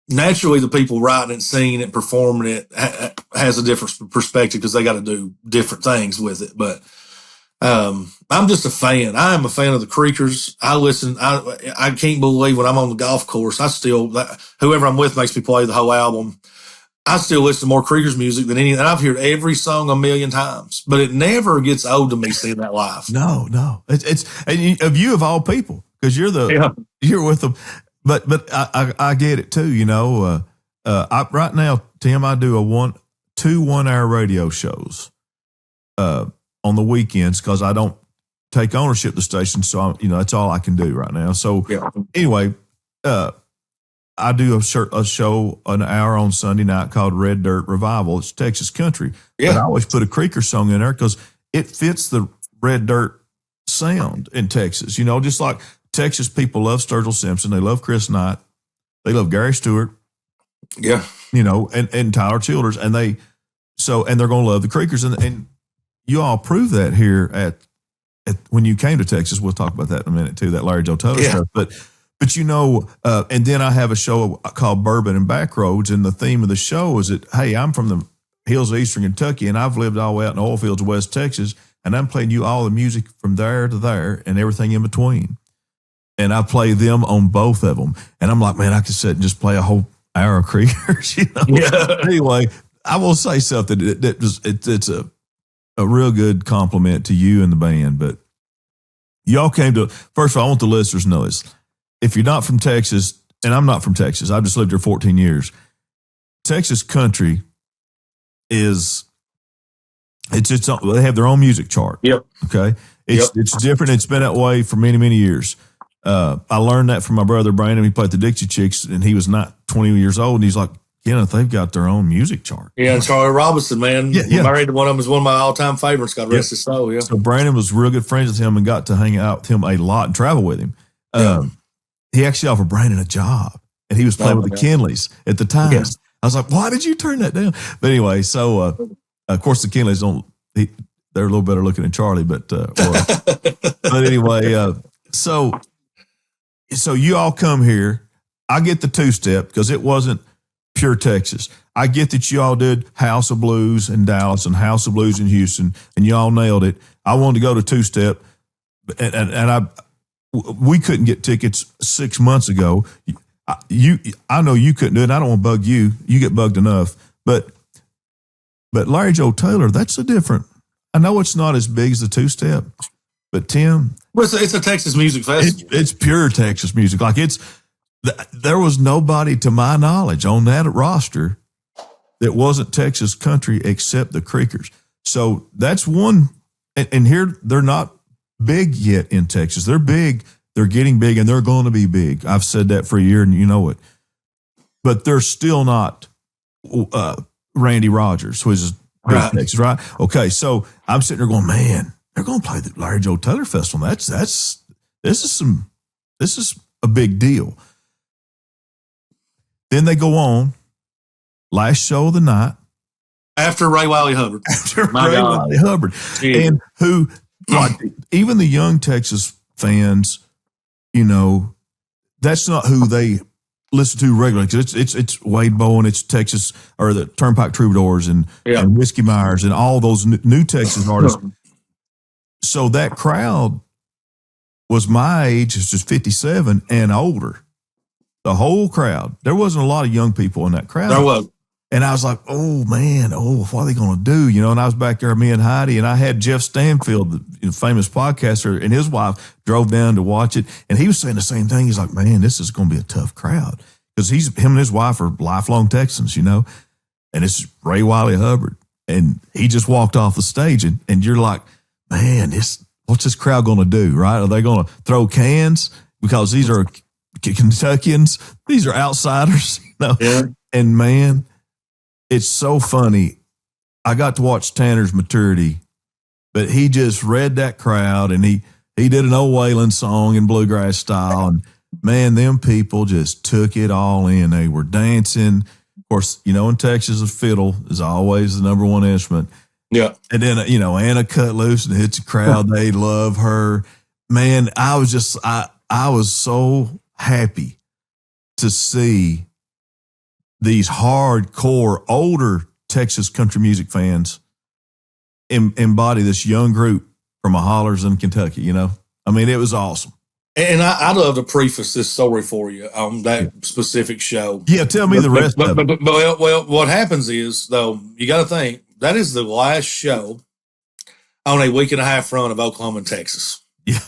Naturally, the people writing it, singing it, performing it has a different perspective, because they got to do different things with it. But I'm just a fan. I am a fan of the Creekers. I listen. I can't believe when I'm on the golf course, whoever I'm with makes me play the whole album. I still listen to more Creekers music than any, and I've heard every song a million times, but it never gets old to me seeing that live. No. It's of you of all people, because you're with them. But I get it too. Right now, Tim, I do 2 1-hour radio shows on the weekends, because I don't take ownership of the station. So that's all I can do right now. So anyway, I do a show an hour on Sunday night called Red Dirt Revival. It's Texas country. But I always put a Creeker song in there because it fits the Red Dirt sound in Texas. Just like Texas people love Sturgill Simpson. They love Chris Knight. They love Gary Stewart. Yeah. And Tyler Childers. And they're going to love the Creekers. And you all prove that here at when you came to Texas. We'll talk about that in a minute too, that Larry Joe Toto stuff. But and then I have a show called Bourbon and Backroads, and the theme of the show is that, hey, I'm from the hills of Eastern Kentucky, and I've lived all the way out in the oil fields of West Texas, and I'm playing you all the music from there to there and everything in between. And I play them on both of them. And I'm like, man, I could sit and just play a whole hour of Creekers, Anyway, I will say something. It's a real good compliment to you and the band, but y'all came to, first of all, I want the listeners to know this. if you're not from Texas, and I'm not from Texas, I've just lived here 14 years. Texas country is they have their own music chart. Yep. Okay. It's different. It's been that way for many, many years. I learned that from my brother Brandon. He played the Dixie Chicks, and he was not 20 years old, and he's like, Kenneth, they've got their own music chart. Yeah, and Charlie Robinson, man. Married to one of them, was one of my all-time favorites. God rest his soul. Yeah. So Brandon was real good friends with him and got to hang out with him a lot and travel with him. He actually offered Brandon a job, and he was playing with the Kinleys at the time. Yes. I was like, why did you turn that down? But anyway, so of course the Kinleys they're a little better looking than Charlie, but anyway, so you all come here. I get the two-step because it wasn't pure Texas. I get that you all did House of Blues in Dallas and House of Blues in Houston, and you all nailed it. I wanted to go to two-step, and we couldn't get tickets 6 months ago. I know you couldn't do it. I don't want to bug you. You get bugged enough, but Larry Joe Taylor, that's a different. I know it's not as big as the two-step, but Tim, well, it's a Texas music festival. It's pure Texas music. Like there was nobody to my knowledge on that roster that wasn't Texas country except the Creekers. So that's one. And here they're not big yet in Texas. They're big. They're getting big, and they're going to be big. I've said that for a year, and you know it. But they're still not Randy Rogers, who is big Texas, right? Okay, so I'm sitting there going, man, they're going to play the Larry Joe Taylor Festival. This is a big deal. Then they go on, last show of the night. After Ray Wiley Hubbard. Wiley Hubbard. Yeah. And who, like, even the young Texas fans, you know, that's not who they listen to regularly. Because it's Wade Bowen, it's Texas, or the Turnpike Troubadours and Whiskey Myers and all those new Texas artists. So that crowd was my age, it's just 57 and older. The whole crowd. There wasn't a lot of young people in that crowd. There was. And I was like, oh, man, what are they going to do? You know, and I was back there, me and Heidi, and I had Jeff Stanfield, the famous podcaster, and his wife drove down to watch it. And he was saying the same thing. He's like, man, this is going to be a tough crowd. Because him and his wife are lifelong Texans, you know. And it's Ray Wiley Hubbard. And he just walked off the stage, and you're like, man, what's this crowd going to do, right? Are they going to throw cans? Because these are Kentuckians. These are outsiders, you know. Yeah. And, man, it's so funny. I got to watch Tanner's maturity, but he just read that crowd, and he did an old Waylon song in bluegrass style. And, man, them people just took it all in. They were dancing. Of course, you know, in Texas, a fiddle is always the number one instrument. Yeah. And then, you know, Anna cut loose and hits the crowd. They love her. Man, I was so happy to see these hardcore, older Texas country music fans embody this young group from a hollers in Kentucky, you know? I mean, it was awesome. And I'd love to preface this story for you on that specific show. Yeah, tell me the rest of it. But what happens is, though, you got to think, that is the last show on a week and a half run of Oklahoma and Texas. Yeah.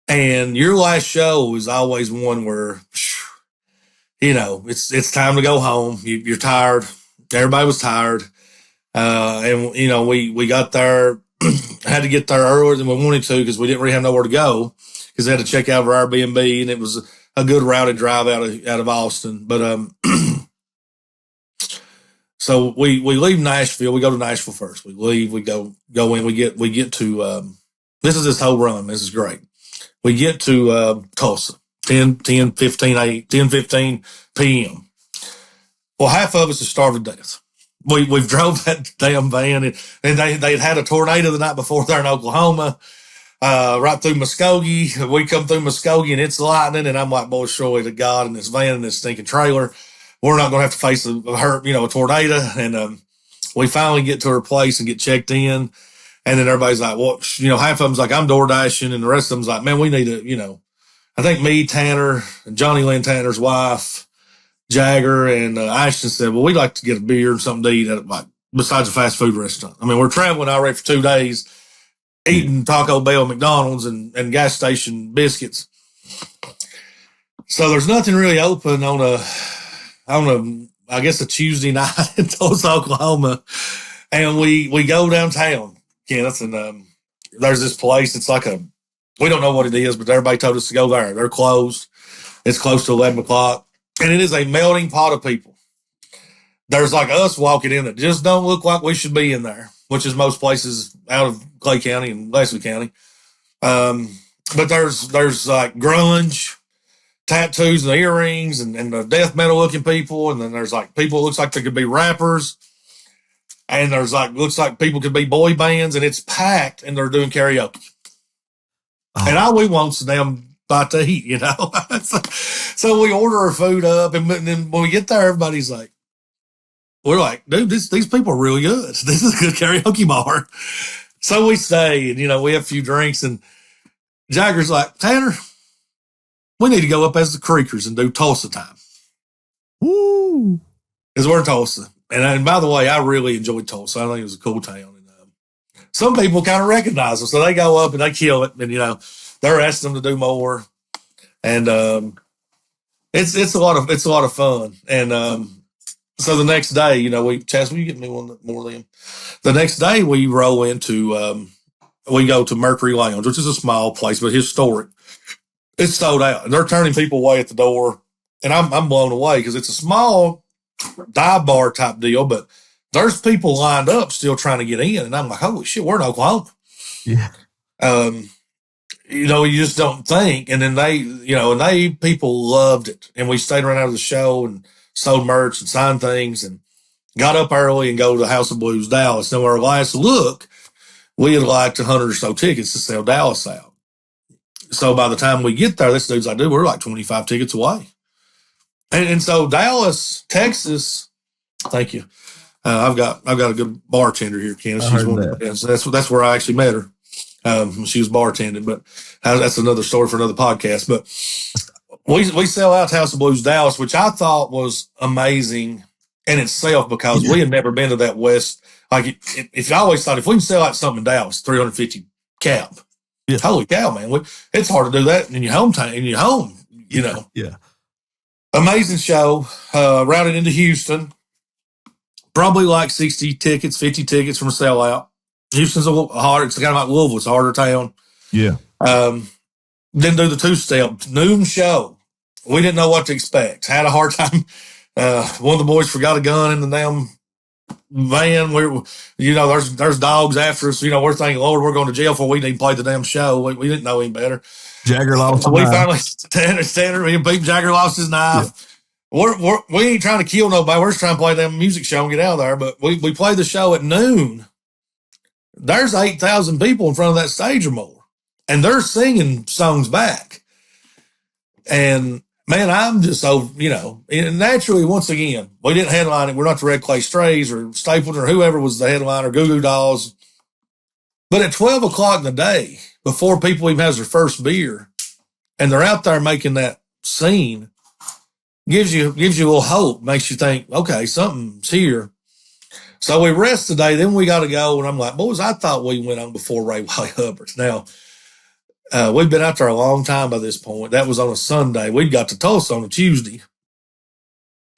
And your last show is always one where, you know, it's time to go home. You're tired. Everybody was tired. And, you know, we got there, had to get there earlier than we wanted to because we didn't really have nowhere to go because they had to check out of our Airbnb, and it was a good routed drive out of Austin. But so we leave Nashville. We go to Nashville first. We leave. We go in. We get to this is this whole run. This is great. We get to Tulsa, 10:15 p.m. Well, half of us is starved to death. We've drove that damn van, and they'd had a tornado the night before there in Oklahoma, right through Muskogee. We come through Muskogee, and it's lightning, and I'm like, boy, surely to God, in this van and this stinking trailer, we're not going to have to face a tornado. And we finally get to her place and get checked in. And then everybody's like, well, you know, half of them's like, I'm door dashing. And the rest of them's like, man, we need to, you know, I think me, Tanner, and Johnny Lynn Tanner's wife, Jagger, and Ashton said, well, we'd like to get a beer or something to eat at, like, besides a fast food restaurant. I mean, we're traveling already for 2 days, eating Taco Bell, McDonald's, and gas station biscuits. So there's nothing really open on I guess a Tuesday night in Tulsa, Oklahoma. And we go downtown, Kenneth, and there's this place. It's like we don't know what it is, but everybody told us to go there. They're closed. It's close to 11 o'clock. And it is a melting pot of people. There's like us walking in that just don't look like we should be in there, which is most places out of Clay County and Leslie County. But there's like grunge, tattoos and earrings and the death metal looking people. And then there's like people looks like they could be rappers. And there's like, looks like people could be boy bands, and it's packed and they're doing karaoke. Oh. And all we want's them bite to eat, you know? So we order our food up, and then when we get there, everybody's like, we're like, dude, these people are really good. This is a good karaoke bar. So we stay, and, you know, we have a few drinks, and Jagger's like, Tanner, we need to go up as the Creekers and do Tulsa time. Woo! Because we're in Tulsa. And by the way, I really enjoyed Tulsa. I think it was a cool town. And some people kind of recognize them, so they go up and they kill it. And, you know, they're asking them to do more. And it's a lot of fun. And so the next day, you know, Chaz, will you get me one more of them? The next day we roll into we go to Mercury Lounge, which is a small place but historic. It's sold out, and they're turning people away at the door. And I'm blown away because it's a small dive bar type deal, but there's people lined up still trying to get in, and I'm like, holy shit, we're in Oklahoma. Yeah. You know, you just don't think. And then people loved it, and we stayed around after the show and sold merch and signed things and got up early and go to the House of Blues Dallas. Now, our last look, we had like 100 or so tickets to sell Dallas out. So by the time we get there, this dude's like, dude, we're like 25 tickets away. And so Dallas, Texas, thank you. I've got a good bartender here, Ken. She's one of the, so that's where I actually met her. She was bartending, but that's another story for another podcast. But we sell out to House of Blues Dallas, which I thought was amazing in itself because we had never been to that West. Like if I always thought if we can sell out something in Dallas, 350 cap. Yeah. Holy cow, man! It's hard to do that in your hometown, in your home. You know. Yeah. Amazing show, routed into Houston. Probably like 60 tickets, 50 tickets from a sellout. Houston's a little harder. It's kind of like Louisville. It's a harder town. Yeah. Then do the two-step. Noon show. We didn't know what to expect. Had a hard time. One of the boys forgot a gun in the damn van. There's dogs after us. You know, we're thinking, Lord, we're going to jail before we didn't play the damn show. We didn't know any better. Jagger lost his knife. Tanner, me and Pete Jagger lost his knife. Yeah. We ain't trying to kill nobody. We're just trying to play that music show and get out of there. But we played the show at noon. There's 8,000 people in front of that stage or more. And they're singing songs back. And, man, I'm just so, you know, and naturally, once again, we didn't headline it. We're not the Red Clay Strays or Stapleton or whoever was the headliner, Goo Goo Dolls. But at 12 o'clock in the day, before people even has their first beer, and they're out there making that scene, gives you a little hope, makes you think, okay, something's here. So we rest today, then we got to go, and I'm like, boys, I thought we went on before Ray Wiley Hubbard's. Now, we've been out there a long time by this point. That was on a Sunday. We'd got to Tulsa on a Tuesday.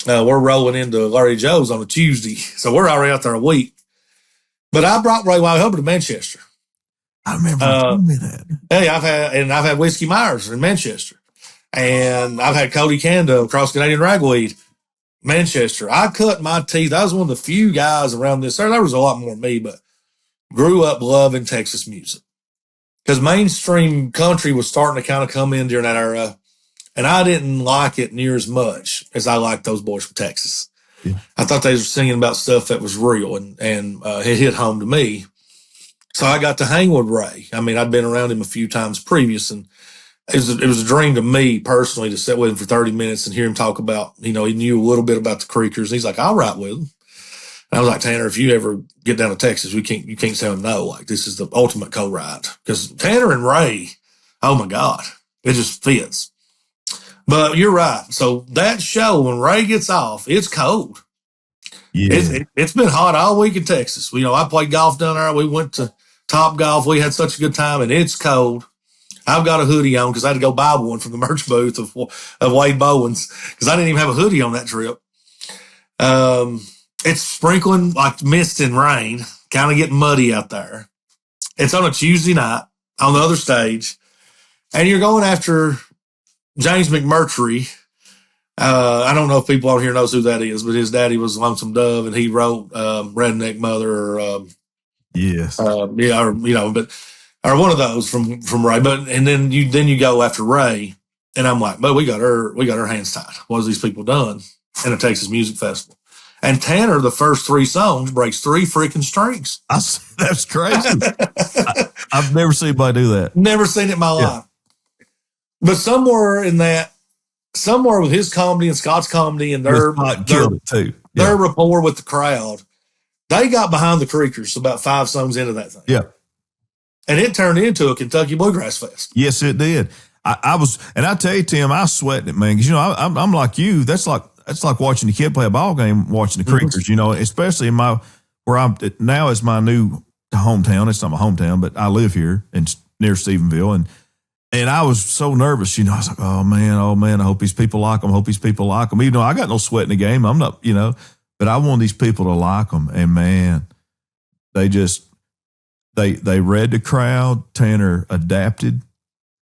We're rolling into Larry Joe's on a Tuesday, so we're already out there a week. But I brought Ray Wiley Hubbard to Manchester. I remember you told me that. Hey, I've had Whiskey Myers in Manchester, and I've had Cody Kanda, Cross Canadian Ragweed, Manchester. I cut my teeth. I was one of the few guys around this. There was a lot more than me, but grew up loving Texas music because mainstream country was starting to kind of come in during that era, and I didn't like it near as much as I liked those boys from Texas. Yeah. I thought they were singing about stuff that was real, and it hit home to me. So I got to hang with Ray. I mean, I'd been around him a few times previous, and it was a dream to me personally to sit with him for 30 minutes and hear him talk about, you know, he knew a little bit about the Creekers. He's like, I'll write with him. And I was like, Tanner, if you ever get down to Texas, you can't say no. Like, this is the ultimate co-write. Because Tanner and Ray, oh my God, it just fits. But you're right. So that show, when Ray gets off, it's cold. Yeah. It's been hot all week in Texas. You know, I played golf down there. We went to Top Golf. We had such a good time, and it's cold. I've got a hoodie on because I had to go buy one from the merch booth of Wade Bowen's because I didn't even have a hoodie on that trip. It's sprinkling like mist and rain, kind of getting muddy out there. It's on a Tuesday night on the other stage, and you're going after James McMurtry. I don't know if people out here knows who that is, but his daddy was Lonesome Dove, and he wrote Redneck Mother, or Yes. or one of those from Ray. But and then you go after Ray, and I'm like, but we got our hands tied. What has these people done in a Texas music festival? And Tanner, the first 3 songs, breaks 3 freaking strings. That's crazy. I've never seen anybody do that. Never seen it in my life. But somewhere with his comedy and Scott's comedy and their killed it too. Their rapport with the crowd, they got behind the Creekers about 5 songs into that thing. Yeah. And it turned into a Kentucky Bluegrass Fest. Yes, it did. I was, and I tell you, Tim, I was sweating it, man, because, I'm like you. That's like watching a kid play a ball game, watching the Creekers, especially in where I'm now is my new hometown. It's not my hometown, but I live here near Stephenville. And I was so nervous, I was like, oh man, I hope these people like them. Even though I got no sweat in the game, I'm not, but I want these people to like them. And man, they read the crowd. Tanner adapted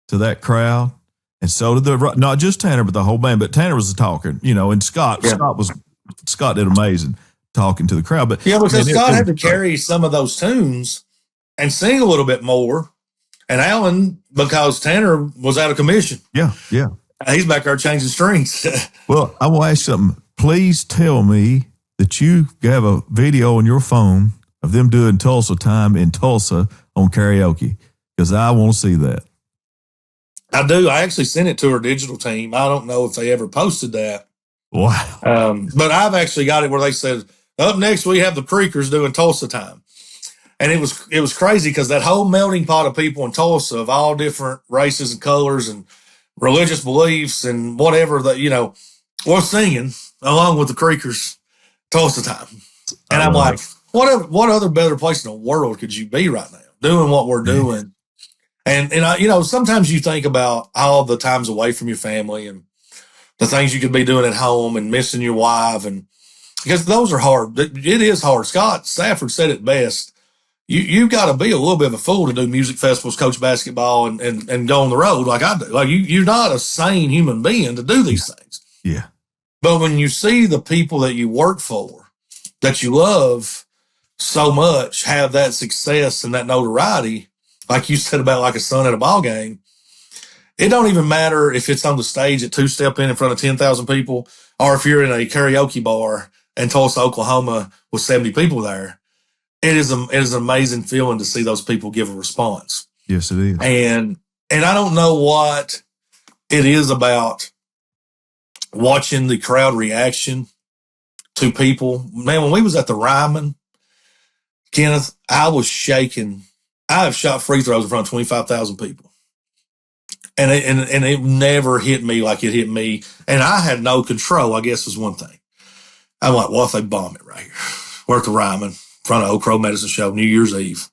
to that crowd. And so did not just Tanner, but the whole band. But Tanner was the talker, and Scott did amazing talking to the crowd. But because Scott had to carry some of those tunes and sing a little bit more. And Alan, because Tanner was out of commission. Yeah. He's back there changing strings. Well, I will ask you something. Please tell me that you have a video on your phone of them doing Tulsa Time in Tulsa on karaoke, because I want to see that. I do. I actually sent it to our digital team. I don't know if they ever posted that. Wow. But I've actually got it where they said, up next we have the Creekers doing Tulsa Time. And it was crazy because that whole melting pot of people in Tulsa of all different races and colors and religious beliefs and whatever that, was singing along with the Creekers Tulsa Time. And I'm like, what other better place in the world could you be right now doing what we're doing? And I, sometimes you think about all the times away from your family and the things you could be doing at home and missing your wife. And because those are hard. It is hard. Scott Stafford said it best. You got to be a little bit of a fool to do music festivals, coach basketball, and go on the road like I do. Like you're not a sane human being to do these things. Yeah. But when you see the people that you work for, that you love so much, have that success and that notoriety, like you said about like a son at a ball game, it don't even matter if it's on the stage at Two-Step in front of 10,000 people, or if you're in a karaoke bar in Tulsa, Oklahoma with 70 people there. It is an amazing feeling to see those people give a response. Yes, it is. And I don't know what it is about watching the crowd reaction to people. Man, when we was at the Ryman, Kenneth, I was shaking. I have shot free throws in front of 25,000 people. And it never hit me like it hit me. And I had no control, I guess, is one thing. I'm like, what if they bomb it right here? We're at the Ryman, in front of Oak Crow Medicine Show, New Year's Eve.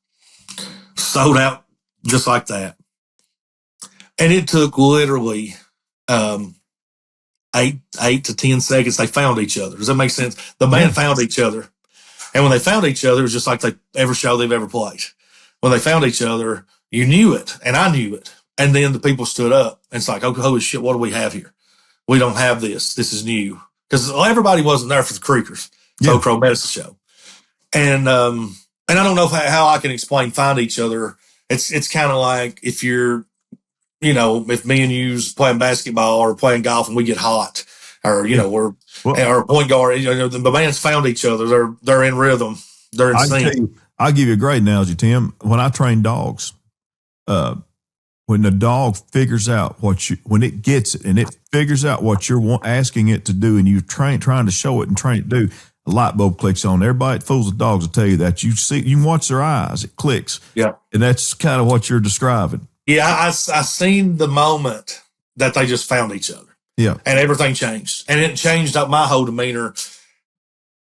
Sold out just like that. And it took literally 8 to 10 seconds. They found each other. Does that make sense? The band found each other. And when they found each other, it was just like every show they've ever played. When they found each other, you knew it, and I knew it. And then the people stood up, and it's like, oh, holy shit, what do we have here? We don't have this. This is new. Because everybody wasn't there for the Creekers. It's Oak Crow Medicine Show. And I don't know how I can explain find each other. It's kind of like if you're, if me and you's playing basketball or playing golf and we get hot, or we're or a point guard, the bands found each other. They're in rhythm. They're in sync. I'll give you a great analogy, Tim. When I train dogs, when the dog figures out when it gets it and it figures out what you're asking it to do, and you're trying to show it and train it to do, a light bulb clicks on. Everybody that fools with dogs will tell you that. You can watch their eyes, it clicks. Yeah. And that's kind of what you're describing. Yeah, I seen the moment that they just found each other. Yeah. And everything changed. And it changed up my whole demeanor.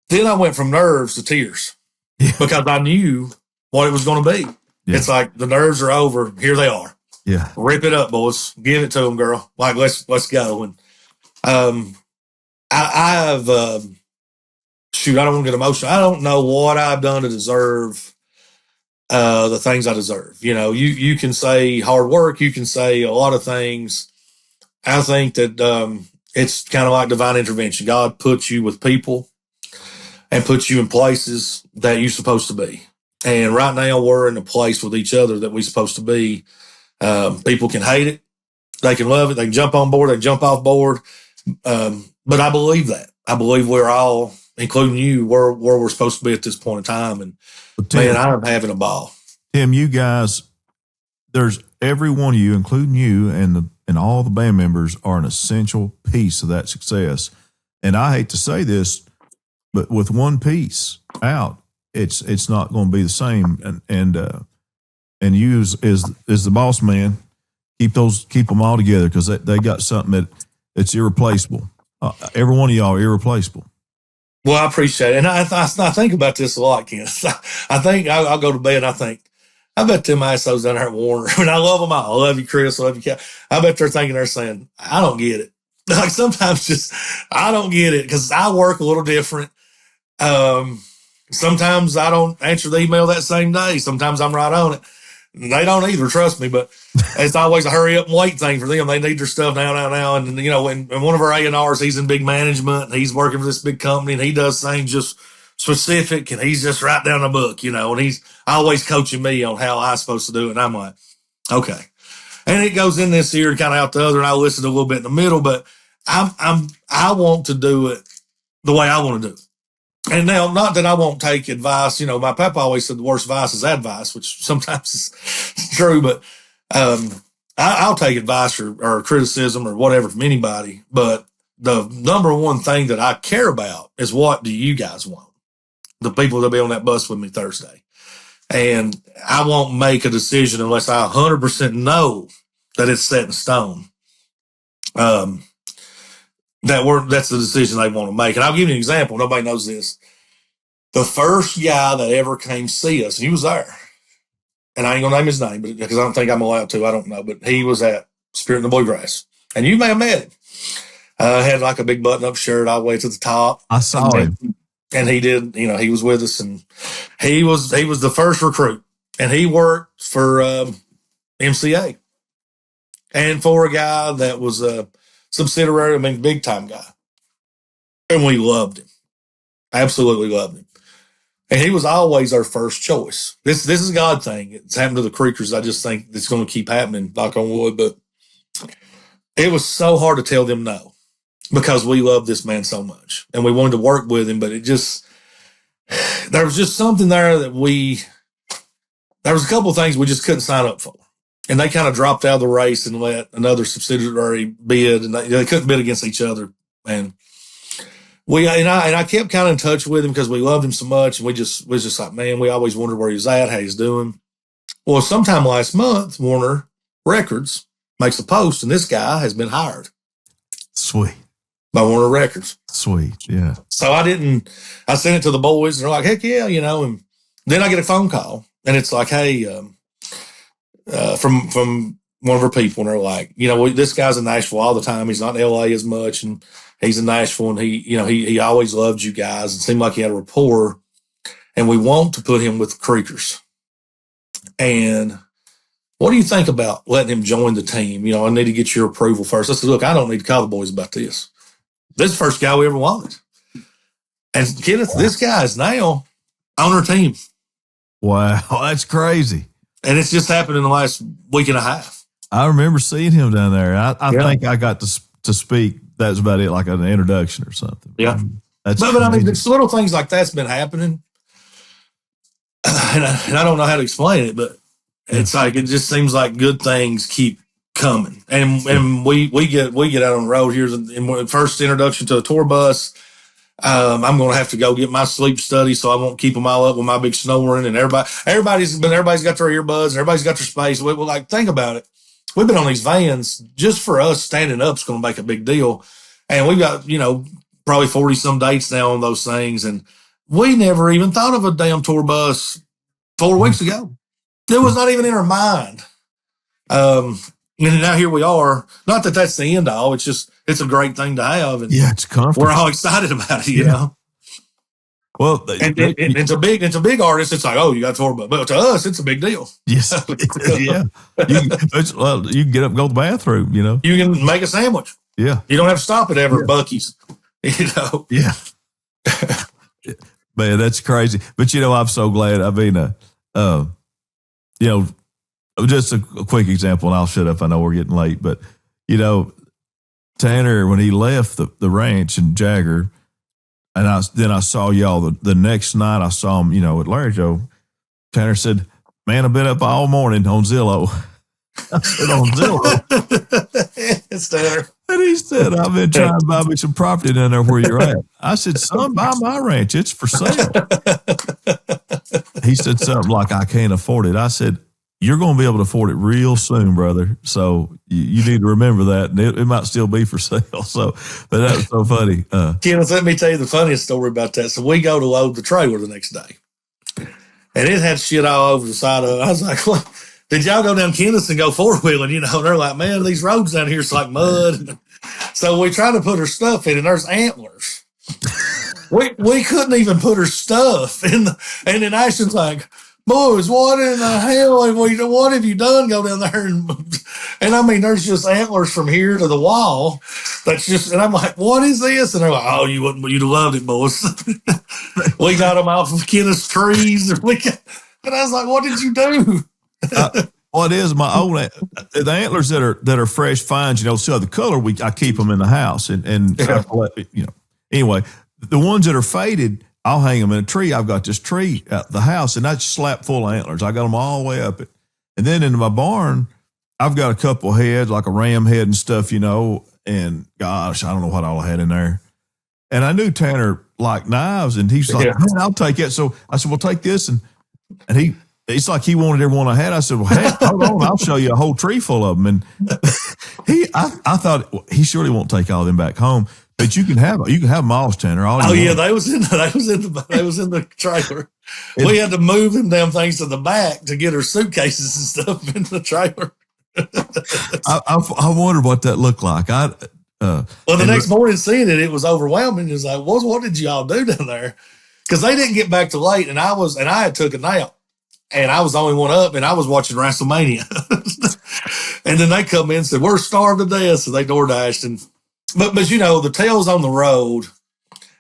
Then I went from nerves to tears because I knew what it was going to be. Yeah. It's like the nerves are over. Here they are. Yeah. Rip it up, boys. Give it to them, girl. Like, let's go. And I've shoot, I don't want to get emotional. I don't know what I've done to deserve the things I deserve. You know, you can say hard work, you can say a lot of things. I think that it's kind of like divine intervention. God puts you with people and puts you in places that you're supposed to be. And right now we're in a place with each other that we're supposed to be. People can hate it. They can love it. They can jump on board. They can jump off board. But I believe that. I believe we're all, including you, where we're supposed to be at this point in time. And Tim, man, I'm having a ball. Tim, you guys, there's every one of you, including you and all the band members, are an essential piece of that success. And I hate to say this, but with one piece out, it's not going to be the same. And you as the boss man, keep them all together, because they got something that's irreplaceable. Every one of y'all are irreplaceable. Well, I appreciate it. And I think about this a lot, Ken. I think I'll go to bed and I think, I bet them assholes down there at Warner. I mean, I love them all. I love you, Chris. I love you, Kat. I bet they're saying, I don't get it. Like sometimes I don't get it because I work a little different. Sometimes I don't answer the email that same day. Sometimes I'm right on it. They don't either, trust me, but it's always a hurry up and wait thing for them. They need their stuff now. And, you know, and one of our A&Rs, he's in big management, and he's working for this big company, and he does things just specific, and he's just right down the book, you know, and he's always coaching me on how I'm supposed to do it. And I'm like, okay. And it goes in this ear and kind of out the other, and I listen to a little bit in the middle, but I want to do it the way I want to do it. And now, not that I won't take advice. You know, my papa always said the worst advice is advice, which sometimes is true, but I'll take advice or criticism or whatever from anybody. But the number one thing that I care about is, what do you guys want? The people that'll be on that bus with me Thursday. And I won't make a decision unless I 100% know that it's set in stone. That's the decision they want to make. And I'll give you an example. Nobody knows this. The first guy that ever came see us, he was there. And I ain't going to name his name because I don't think I'm allowed to. I don't know. But he was at Spirit in the Bluegrass. And you may have met him. Had like a big button-up shirt all the way to the top. I saw him. And he did, you know, he was with us. And he was the first recruit. And he worked for MCA. And for a guy that was a subsidiary, I mean, big-time guy. And we loved him. Absolutely loved him. And he was always our first choice. This is a God thing. It's happened to the Creekers. I just think it's going to keep happening, knock on wood. But it was so hard to tell them no because we loved this man so much. And we wanted to work with him, but there was just something there that there was a couple of things we just couldn't sign up for. And they kind of dropped out of the race and let another subsidiary bid, and they couldn't bid against each other. And I kept kind of in touch with him because we loved him so much, and we was just like, man, we always wondered where he was at, how he's doing. Well, sometime last month, Warner Records makes a post, and this guy has been hired. Sweet. By Warner Records. Sweet, yeah. So I sent it to the boys, and they're like, heck yeah, you know. And then I get a phone call, and it's like, hey, from one of our people, and they're like, you know, this guy's in Nashville all the time. He's not in LA as much, and he's in Nashville, and he always loved you guys. It seemed like he had a rapport, and we want to put him with the Creekers. And what do you think about letting him join the team? You know, I need to get your approval first. I said, look, I don't need to call the boys about this. This is the first guy we ever wanted. And Kenneth, this guy is now on our team. Wow, that's crazy. And it's just happened in the last week and a half. I remember seeing him down there. I think I got to speak. That was about it, like an introduction or something. Yeah. But I mean, there's little things like that's been happening. And I don't know how to explain it, but it's like, it just seems like good things keep coming. And we get out on the road here. And first introduction to a tour bus, I'm going to have to go get my sleep study so I won't keep them all up with my big snoring. And everybody's got their earbuds and everybody's got their space. We're like, think about it. We've been on these vans just for us standing up is going to make a big deal. And we've got, you know, probably 40 some dates now on those things. And we never even thought of a damn tour bus 4 weeks ago. It was not even in our mind. Um, and now here we are. Not that that's the end all. It's just it's a great thing to have, and Yeah, it's we're comfortable. all excited about it. Yeah. Well, And it's a big artist. It's like, oh, you got a tour bus, but to us, it's a big deal. yes, yeah. You can get up and go to the bathroom. You can make a sandwich. Yeah, You don't have to stop at every Buc-ee's. yeah. Man, that's crazy. But I'm so glad. I mean, you know, just a quick example, and I'll shut up. I know we're getting late, but Tanner, when he left the ranch in Jagger, and I saw y'all the next night. I saw him, at Larry Joe. Tanner said, "Man, I've been up all morning on Zillow." I said, "On Zillow?" It's Tanner. And he said, "I've been trying to buy me some property down there where you're at." I said, "Son, buy my ranch. It's for sale." He said something like, "I can't afford it." I said, "You're going to be able to afford it real soon, brother. So you need to remember that. And it might still be for sale." So, but that was so funny. Kenneth, let me tell you the funniest story about that. So we go to load the trailer the next day, and it had shit all over the side of it. I was like, "What? Did y'all go down Kenneth and go four-wheeling?" And they're like, "Man, these roads down here is like mud." So we try to put her stuff in, and there's antlers. We couldn't even put her stuff in, and then Ashton's like, "Boys, what in the hell what have you done? Go down there and I mean, there's just antlers from here to the wall. That's just, and I'm like, what is this?" And they're like, "Oh, you'd have loved it, boys." We got them off of Kenneth's trees, and I was like, "What did you do?" What is my own the antlers that are fresh finds? So the color I keep them in the house, and anyway, the ones that are faded, I'll hang them in a tree. I've got this tree at the house, and that's slap full of antlers. I got them all the way up it, and then in my barn, I've got a couple heads, like a ram head and stuff, and gosh, I don't know what all I had in there. And I knew Tanner liked knives, and he's like, "Man, I'll take it." So I said, "Well, take this," and it's like he wanted every one I had. I said, "Well, heck, hold on, I'll show you a whole tree full of them." And I thought he surely won't take all of them back home, but you can have them all, Tanner. They was in the trailer. We had to move them damn things to the back to get her suitcases and stuff in the trailer. I wondered what that looked like. The next morning seeing it was overwhelming. It was like, what did y'all do down there? Because they didn't get back till late, and I had took a nap. And I was the only one up, and I was watching WrestleMania. And then they come in and said, "We're starved to death." So they door dashed. But the tail's on the road.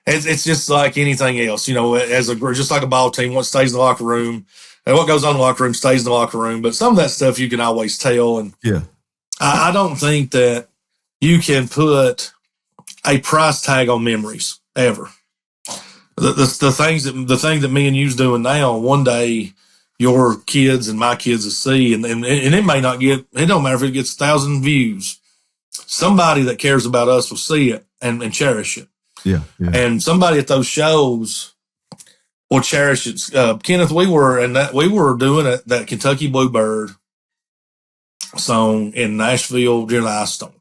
It's just like anything else, just like a ball team, what stays in the locker room and what goes on in the locker room stays in the locker room. But some of that stuff you can always tell. And yeah, I don't think that you can put a price tag on memories ever. The thing that me and you's doing now, one day your kids and my kids will see, and it may not it don't matter if it gets 1,000 views. Somebody that cares about us will see it and cherish it. Yeah. And somebody at those shows will cherish it. Kenneth, we were doing that Kentucky Bluebird song in Nashville during the ice storm.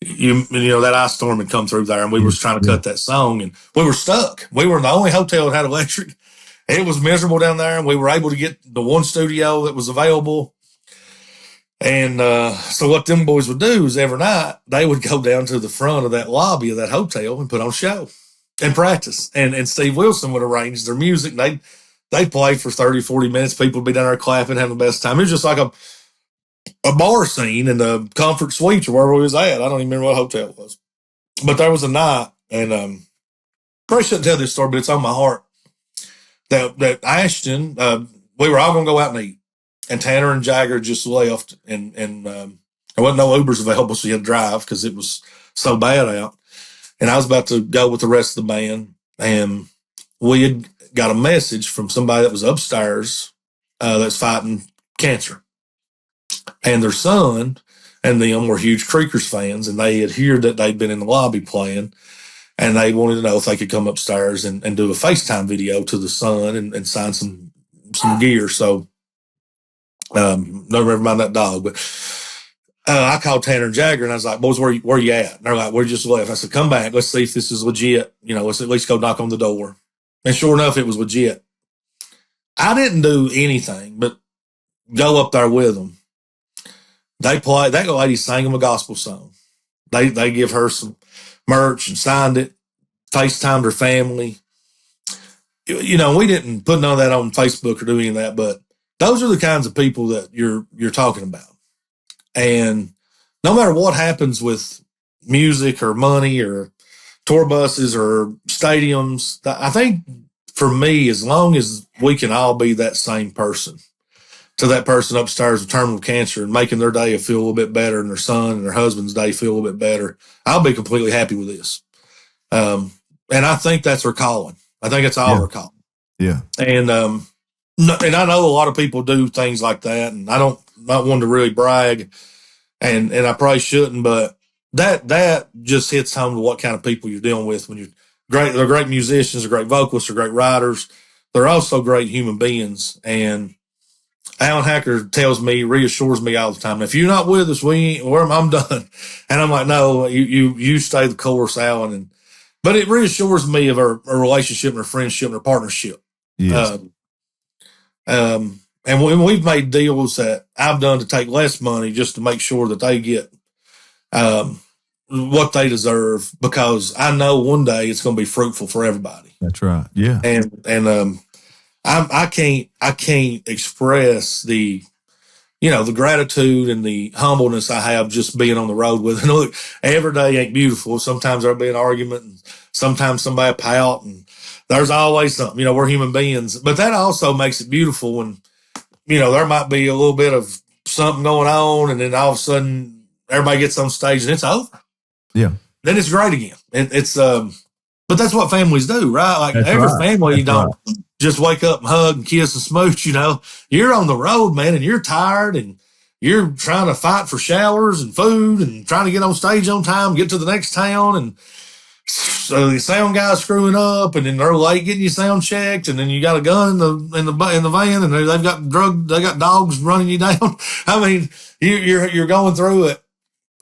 That ice storm had come through there, and we was trying to cut that song, and we were stuck. We were the only hotel that had electric. It was miserable down there, and we were able to get the one studio that was available. And so what them boys would do is every night they would go down to the front of that lobby of that hotel and put on a show and practice. And Steve Wilson would arrange their music. They'd play for 30, 40 minutes. People would be down there clapping, having the best time. It was just like a bar scene in the Comfort Suites or wherever we was at. I don't even remember what hotel it was. But there was a night, and probably shouldn't tell this story, but it's on my heart, that Ashton, we were all going to go out and eat. And Tanner and Jagger just left, and there wasn't no Ubers available, so you had to drive because it was so bad out. And I was about to go with the rest of the band, and we had got a message from somebody that was upstairs that's fighting cancer. And their son and them were huge Creekers fans, and they had heard that they'd been in the lobby playing, and they wanted to know if they could come upstairs and do a FaceTime video to the son and sign some gear. So never mind that dog, but I called Tanner and Jagger, and I was like, "Boys, where you at?" And they're like, "We're just left." I said, "Come back. Let's see if this is legit. Let's at least go knock on the door." And sure enough, it was legit. I didn't do anything but go up there with them They play. That lady sang them a gospel song. They give her some merch and signed it. FaceTimed her family. You know, we didn't put none of that on Facebook or do any of that, but those are the kinds of people that you're talking about. And no matter what happens with music or money or tour buses or stadiums, I think for me, as long as we can all be that same person to that person upstairs with terminal cancer and making their day feel a little bit better and their son and their husband's day feel a little bit better, I'll be completely happy with this. And I think that's our calling. I think it's all our calling. Yeah. And I know a lot of people do things like that, and I don't not want to really brag, and I probably shouldn't, but that just hits home to what kind of people you're dealing with when you're great. They're great musicians, they're great vocalists, they're great writers. They're also great human beings. And Alan Hacker reassures me all the time, if you're not with us, I'm done. And I'm like, no, you stay the course, Alan. But it reassures me of our relationship and our friendship and our partnership. Yes. And we've made deals that I've done to take less money just to make sure that they get what they deserve, because I know one day it's going to be fruitful for everybody. That's right. Yeah. And I can't express the gratitude and the humbleness I have just being on the road with. And look, every day ain't beautiful. Sometimes there'll be an argument, and sometimes somebody pout, and there's always something. We're human beings, but that also makes it beautiful when there might be a little bit of something going on, and then all of a sudden everybody gets on stage and it's over. Yeah. Then it's great again. But that's what families do, right? Like That's every right. family, you That's don't just wake up and hug and kiss and smooch. You're on the road, man, and you're tired, and you're trying to fight for showers and food and trying to get on stage on time, get to the next town. And so the sound guy's screwing up, and then they're late getting your sound checked, and then you got a gun in the van, and they got dogs running you down. I mean, you're going through it,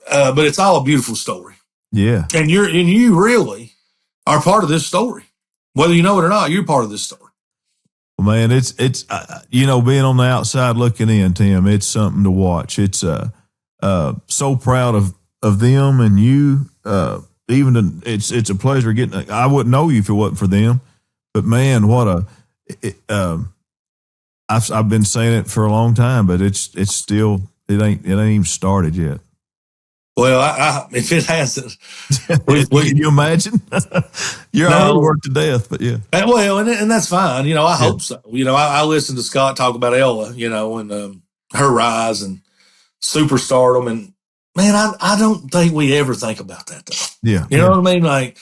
but it's all a beautiful story. Yeah. And you really are part of this story, whether you know it or not. You're part of this story. Well, man, it's being on the outside looking in, Tim, it's something to watch. It's so proud of them and you. It's a pleasure getting. I wouldn't know you if it wasn't for them. But man, I've been saying it for a long time, but it's still it ain't even started yet. Well, if it hasn't, can you imagine? You're already worked to death, but yeah. Well, and that's fine. I hope so. I listened to Scott talk about Ella, and her rise and superstardom, and man, I don't think we ever think about that though. Yeah. You know what I mean? Like,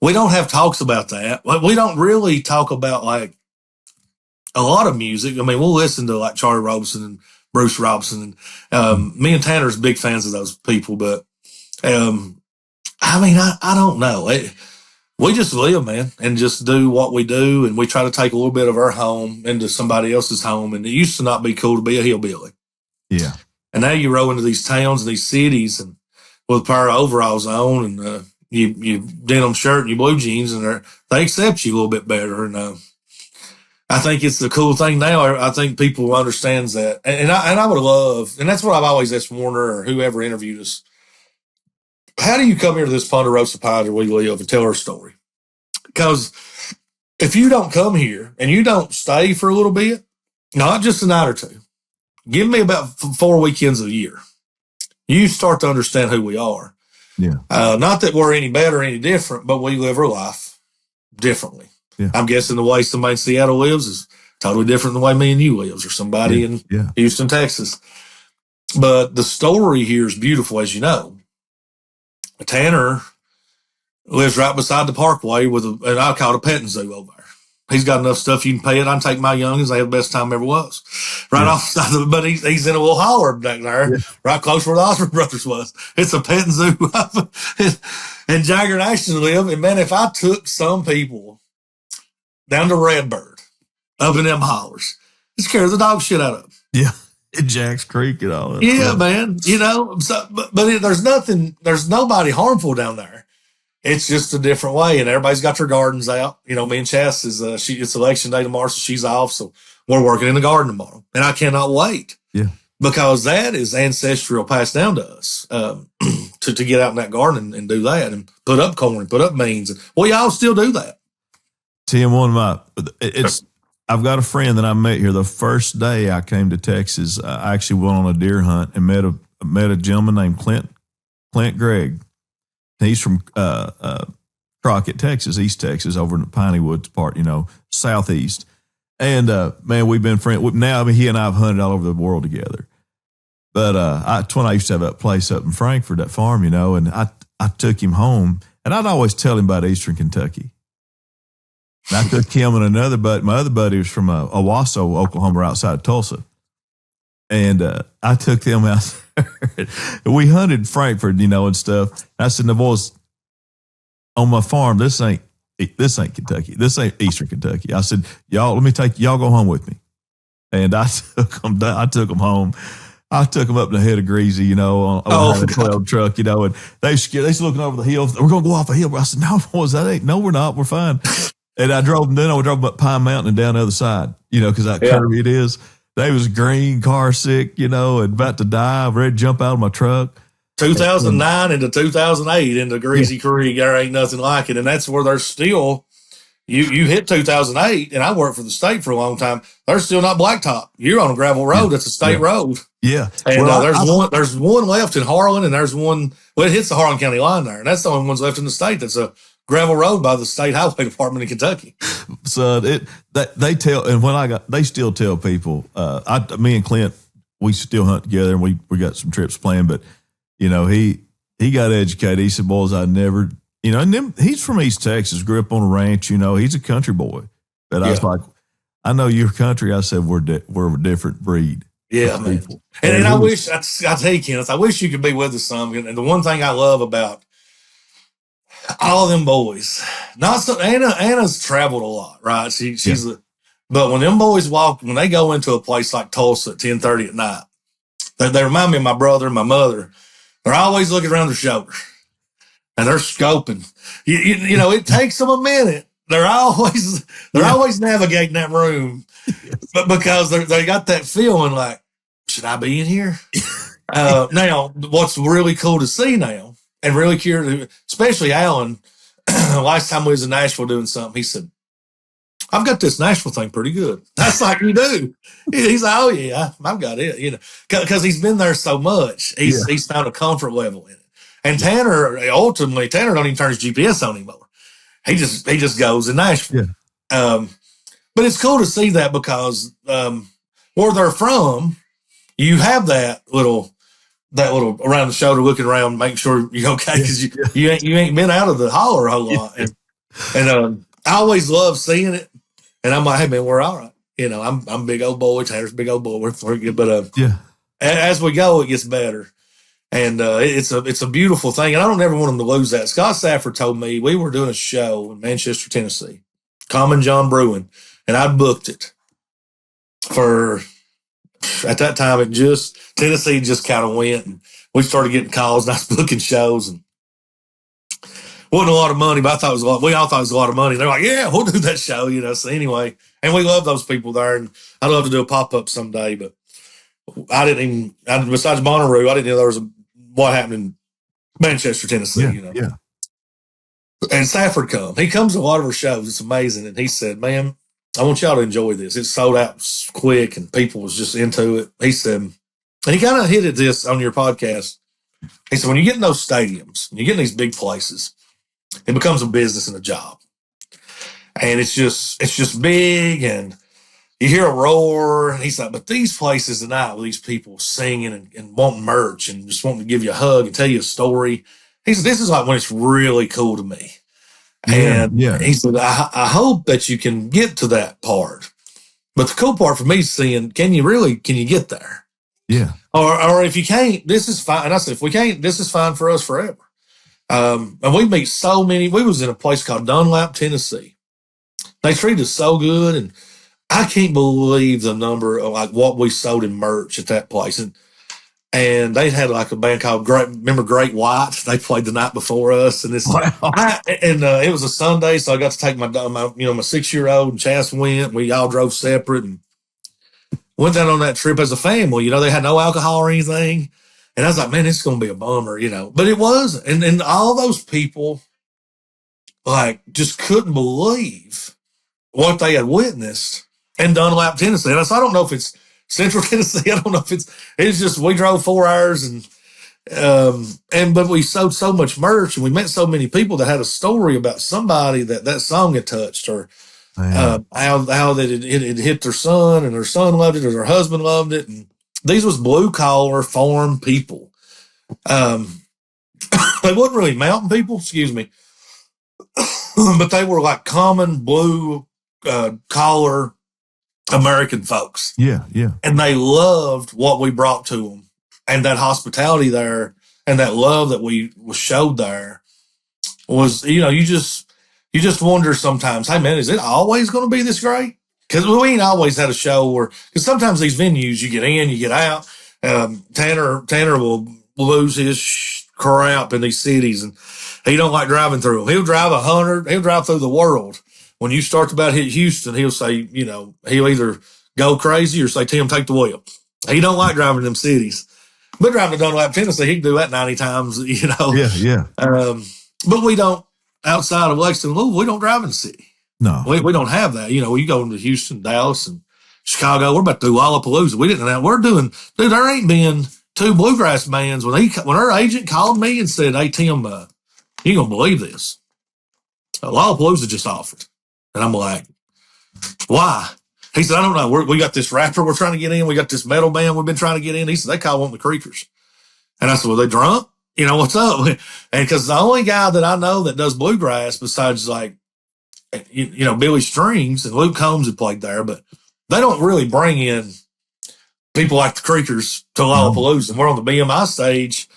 we don't have talks about that. We don't really talk about like a lot of music. I mean, we'll listen to like Charlie Robinson and Bruce Robinson, and me and Tanner's big fans of those people. But I mean, I don't know. We just live, man, and just do what we do, and we try to take a little bit of our home into somebody else's home. And it used to not be cool to be a hillbilly. Yeah. And now you roll into these towns and these cities, and with a pair of overalls on, and you denim shirt and your blue jeans, and they accept you a little bit better. And I think it's the cool thing now. I think people understands that, and I would love, and that's what I've always asked Warner or whoever interviewed us. How do you come here to this Ponderosa Pines where we live and tell our story? Because if you don't come here and you don't stay for a little bit, not just a night or two, give me about 4 weekends a year, you start to understand who we are. Yeah. Not that we're any better or any different, but we live our life differently. Yeah. I'm guessing the way somebody in Seattle lives is totally different than the way me and you lives, or somebody in Houston, Texas. But the story here is beautiful, as you know. Tanner lives right beside the parkway and I call it a petting zoo over there. He's got enough stuff you can pay it. I can take my youngins. They have the best time ever was. Right off the side of but he's in a little holler back there, right close where the Osborne brothers was. It's a petting zoo. And Jagger and Ashton live. And man, if I took some people down to Redbird, up in them hollers, it scares the dog shit out of them. Yeah. Jack's Creek and all that. Yeah, man. So, but there's nobody harmful down there. It's just a different way, and everybody's got their gardens out. Me and Chess it's election day tomorrow, so she's off. So we're working in the garden tomorrow, and I cannot wait. Yeah. because that is ancestral passed down to us, to get out in that garden and do that and put up corn, put up beans. Well, y'all still do that. Tim, I've got a friend that I met here the first day I came to Texas. I actually went on a deer hunt and met a gentleman named Clint Gregg. He's from Crockett, Texas, East Texas, over in the Piney Woods part, southeast. And man, we've been friends. Now he and I have hunted all over the world together. But when I used to have that place up in Frankfort, that farm, and I took him home, and I'd always tell him about Eastern Kentucky. And I took him and another buddy. My other buddy was from Owasso, Oklahoma, outside of Tulsa. And I took them out there. We hunted Frankfurt, and stuff. And I said, "The boys, on my farm, this ain't Kentucky. This ain't Eastern Kentucky." I said, "Y'all, y'all go home with me." And I took them home. I took them up the head of Greasy, on a 12 truck, and they scared. They was looking over the hill. We're going to go off a hill. I said, "No, boys, no, we're not. We're fine." And I drove them up Pine Mountain and down the other side, because that curvy it is. They was green, car sick, and about to die, ready to jump out of my truck. 2009 into 2008 into Greasy Creek, there ain't nothing like it. And that's where there's still, you hit 2008, and I worked for the state for a long time. There's still not blacktop. You're on a gravel road. That's a state road. Yeah. And there's one left in Harlan, and there's one, it hits the Harlan County line there. And that's the only ones left in the state that's a gravel road by the state highway department in Kentucky. So they still tell people, me and Clint, we still hunt together, and we got some trips planned, but he got educated. He said, "Boys, I never, and then he's from East Texas, grew up on a ranch, he's a country boy." But I was like, "I know your country." I said, we're a different breed. Yeah, man. And I wish, I tell you, Kenneth, I wish you could be with us some. And the one thing I love about all of them boys, Anna's traveled a lot, right? But when them boys when they go into a place like Tulsa at 10:30 at night, they remind me of my brother and my mother. They're always looking around their shoulder and they're scoping. It takes them a minute. They're always navigating that room, but because they got that feeling like, should I be in here? Now, what's really cool to see now, and really curious, especially Alan, last time we was in Nashville doing something, he said, "I've got this Nashville thing pretty good." That's like, "You do?" He's like, "Oh yeah, I've got it," because he's been there so much. He's found a comfort level in it. And Tanner don't even turn his GPS on anymore. He just goes in Nashville. Yeah. But it's cool to see that because where they're from, you have that little around the shoulder, looking around, making sure you're okay, because you ain't been out of the holler a whole lot. And I always love seeing it. And I'm like, "Hey man, we're all right." I'm big old boy. Tanner's big old boy. But as we go, it gets better. And it's a beautiful thing. And I don't ever want them to lose that. Scott Safford told me we were doing a show in Manchester, Tennessee, Common John Brewing, and I booked it for, at that time, Tennessee just kind of went, and we started getting calls, and I was booking shows, and wasn't a lot of money, but I thought it was a lot. We all thought it was a lot of money. They're like, "Yeah, we'll do that show," So anyway, and we love those people there, and I'd love to do a pop-up someday, but I didn't even, besides Bonnaroo, I didn't know there was what happened in Manchester, Tennessee, Yeah. And Safford he comes to a lot of our shows. It's amazing. And he said, "Man, I want y'all to enjoy this. It's sold out quick, and people was just into it." He said, and he kind of hinted this on your podcast. He said, "When you get in those stadiums, and you get in these big places, it becomes a business and a job. And it's just big, and you hear a roar." And he's like, "But these places tonight with these people singing and wanting merch and just wanting to give you a hug and tell you a story." He said, "This is like when it's really cool to me." And he said, I hope that you can get to that part. But the cool part for me is seeing, can you get there? Yeah. Or if you can't, this is fine. And I said, if we can't, this is fine for us forever. And we meet so many. We was in a place called Dunlap, Tennessee. They treated us so good, and I can't believe the number of like what we sold in merch at that place. And they had like a band called Great White. They played the night before us, and it was a Sunday, so I got to take my 6-year-old, and Chas went. We all drove separate, and went down on that trip as a family. You know, they had no alcohol or anything. And I was like, man, it's going to be a bummer, you know. But it wasn't. And all those people, like, just couldn't believe what they had witnessed in Dunlap, Tennessee. And I don't know if it's Central Tennessee. I don't know if it's just we drove 4 hours but we sold so much merch and we met so many people that had a story about somebody that song had touched, or how that it hit their son and their son loved it or their husband loved it. And these was blue collar farm people. They wasn't really mountain people, excuse me, but they were like common blue collar American folks. Yeah, yeah. And they loved what we brought to them, and that hospitality there and that love that we was showed there was, you know, you just wonder sometimes, hey man, is it always going to be this great? Because we ain't always had a show where, because sometimes these venues, you get in, you get out. Tanner will lose his crap in these cities, and he don't like driving through them. He'll drive 100. He'll drive through the world. When you start to about hit Houston, he'll say, you know, he'll either go crazy or say, Tim, take the wheel. He don't like driving them cities. But driving to Dunlap, Tennessee, he can do that 90 times, you know. Yeah, yeah. But we don't, outside of Lexington, Louisville, we don't drive in the city. No. We don't have that. You know, we go to Houston, Dallas, and Chicago. We're about to do Lollapalooza. We didn't have, we're doing, dude, there ain't been 2 bluegrass bands. When our agent called me and said, hey, Tim, you ain't going to believe this. Lollapalooza just offered. And I'm like, why? He said, I don't know. We got this rapper we're trying to get in. We got this metal band we've been trying to get in. He said, they call one the Creekers. And I said, well, they drunk? You know, what's up? And because the only guy that I know that does bluegrass besides like, you know, Billy Strings and Luke Combs had played there, but they don't really bring in people like the Creekers to Lollapalooza. And we're on the BMI stage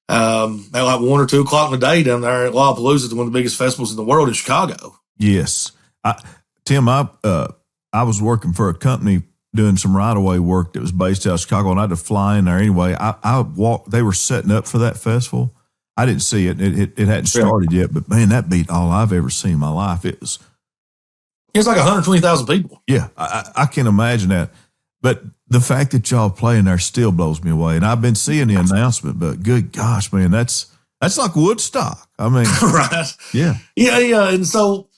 at like 1 or 2 o'clock in the day down there at Lollapalooza. It's one of the biggest festivals in the world in Chicago. Yes. Tim, I was working for a company doing some right-of-way work that was based out of Chicago, and I had to fly in there anyway. I walked. They were setting up for that festival. I didn't see it. It hadn't started yet, but man, that beat all I've ever seen in my life. It's like 120,000 people. Yeah, I can imagine that. But the fact that y'all playing there still blows me away. And I've been seeing the announcement, but good gosh, man, that's like Woodstock. I mean, right? Yeah. And so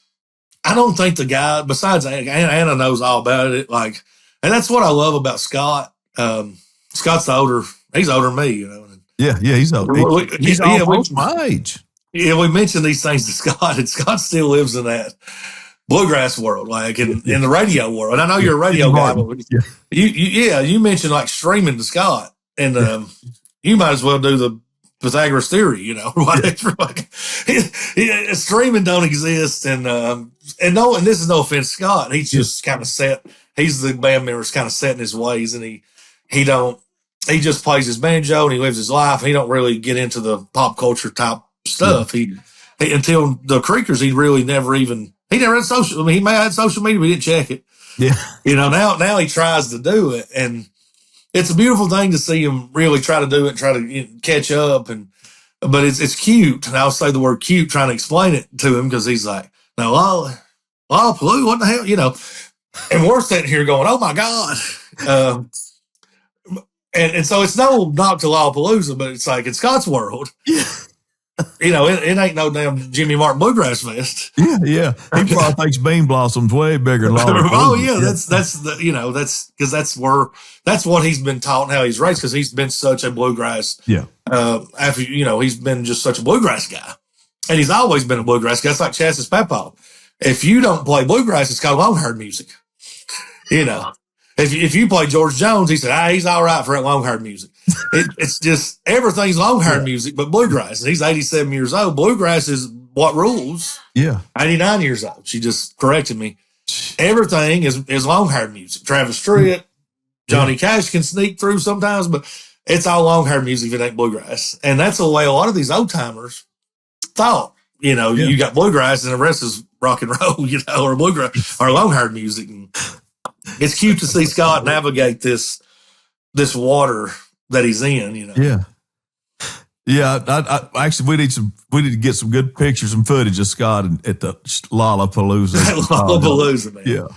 I don't think the guy, besides Anna knows all about it. Like, and that's what I love about Scott. Scott's he's older than me, you know. Yeah, he's older. He's almost my age. Yeah, we mentioned these things to Scott, and Scott still lives in that bluegrass world, like in the radio world. And I know you're a radio guy, but you mentioned like streaming to Scott, and you might as well do the Pythagoras theory, you know, whatever. Like, streaming don't exist, and this is no offense, Scott. He's just kind of set. He's the band member's kind of set in his ways, and he just plays his banjo and he lives his life. He don't really get into the pop culture type stuff. He until the Creekers, he never had social. I mean, he may have had social media, but he didn't check it. Yeah, you know, now he tries to do it, and it's a beautiful thing to see him really try to do it, try to catch up, but it's cute. And I'll say the word cute, trying to explain it to him, because he's like, no, Lollapalooza, what the hell, you know? And we're sitting here going, oh my God. And so it's no knock to Lollapalooza, but it's like, in Scott's world, you know, it ain't no damn Jimmy Martin Bluegrass Fest. Yeah. He probably thinks Bean Blossom's way bigger than Lollapalooza. Oh yeah, that's the, you know, that's because that's what he's been taught and how he's raised, because he's been such a bluegrass. Yeah. After, you know, he's been just such a bluegrass guy, and he's always been a bluegrass guy. It's like Chassis Papa. If you don't play bluegrass, it's called long-haired music. You know. If you play George Jones, he said, he's all right for that long-haired music. It's just, everything's long-haired music, but bluegrass. And he's 87 years old. Bluegrass is what rules. Yeah. 89 years old. She just corrected me. Everything is long-haired music. Travis Tritt, Johnny Cash can sneak through sometimes, but it's all long-haired music if it ain't bluegrass. And that's the way a lot of these old-timers thought. You know, you got bluegrass and the rest is rock and roll, you know, or bluegrass, or long-haired music. And it's cute to see Scott navigate this water that he's in, you know. Yeah. Yeah, I actually we need to get some good pictures and footage of Scott at the Lollapalooza. Lollapalooza, man. Yeah.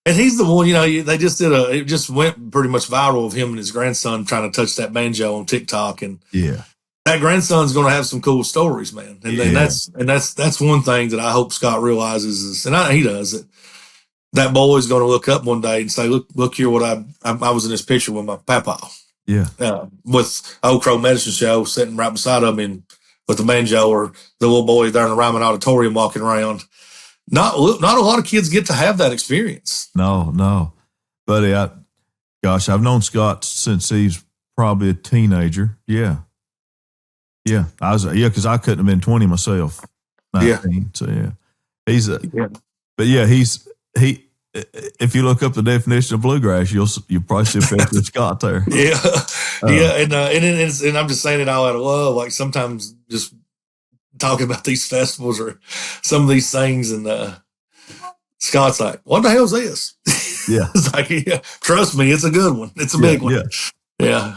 And he's the one, they just it just went pretty much viral of him and his grandson trying to touch that banjo on TikTok. And Yeah. that grandson's going to have some cool stories, man. And then Yeah. that's one thing that I hope Scott realizes is, he does it. That boy's going to look up one day and say, look here, what I was in this picture with my papa. Yeah. With Old Crow Medicine Show sitting right beside him and with the banjo, or the little boy there in the Ryman Auditorium walking around. Not a lot of kids get to have that experience. No. Buddy, I've known Scott since he's probably a teenager. Yeah. Because I couldn't have been 20 myself. 19. Yeah. So yeah. But yeah, he if you look up the definition of bluegrass, you'll probably see a picture of Scott there. Yeah. And I'm just saying it all out of love. Like sometimes just talking about these festivals or some of these things, and Scott's like, what the hell is this? Yeah. It's like, yeah, trust me, it's a good one. It's a big one. Yeah.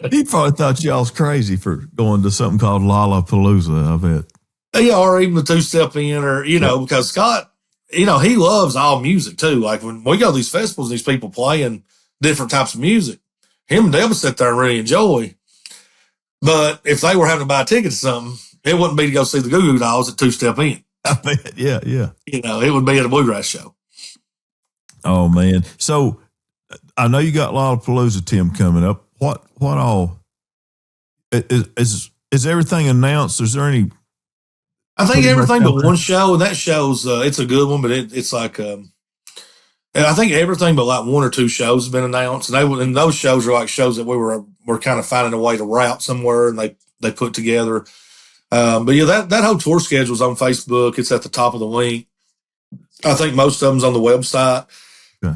He probably thought y'all was crazy for going to something called Lollapalooza, I bet. Yeah, or even the two-step in, or, because Scott, he loves all music too. Like when we go to these festivals, these people playing different types of music, him and Deb would sit there and really enjoy. But if they were having to buy a ticket to something, it wouldn't be to go see the Goo Goo Dolls at Two-Step In. I bet, yeah. It would be at a bluegrass show. Oh, man. So I know you got Lollapalooza, Tim, coming up. What all is everything announced? Is there any? I think everything but one show, and that show's it's a good one, but it's like and I think everything but like one or two shows have been announced, and those shows are like shows that we're kind of finding a way to route somewhere, and they put together. But yeah, that whole tour schedule's on Facebook. It's at the top of the link. I think most of them's on the website. Okay.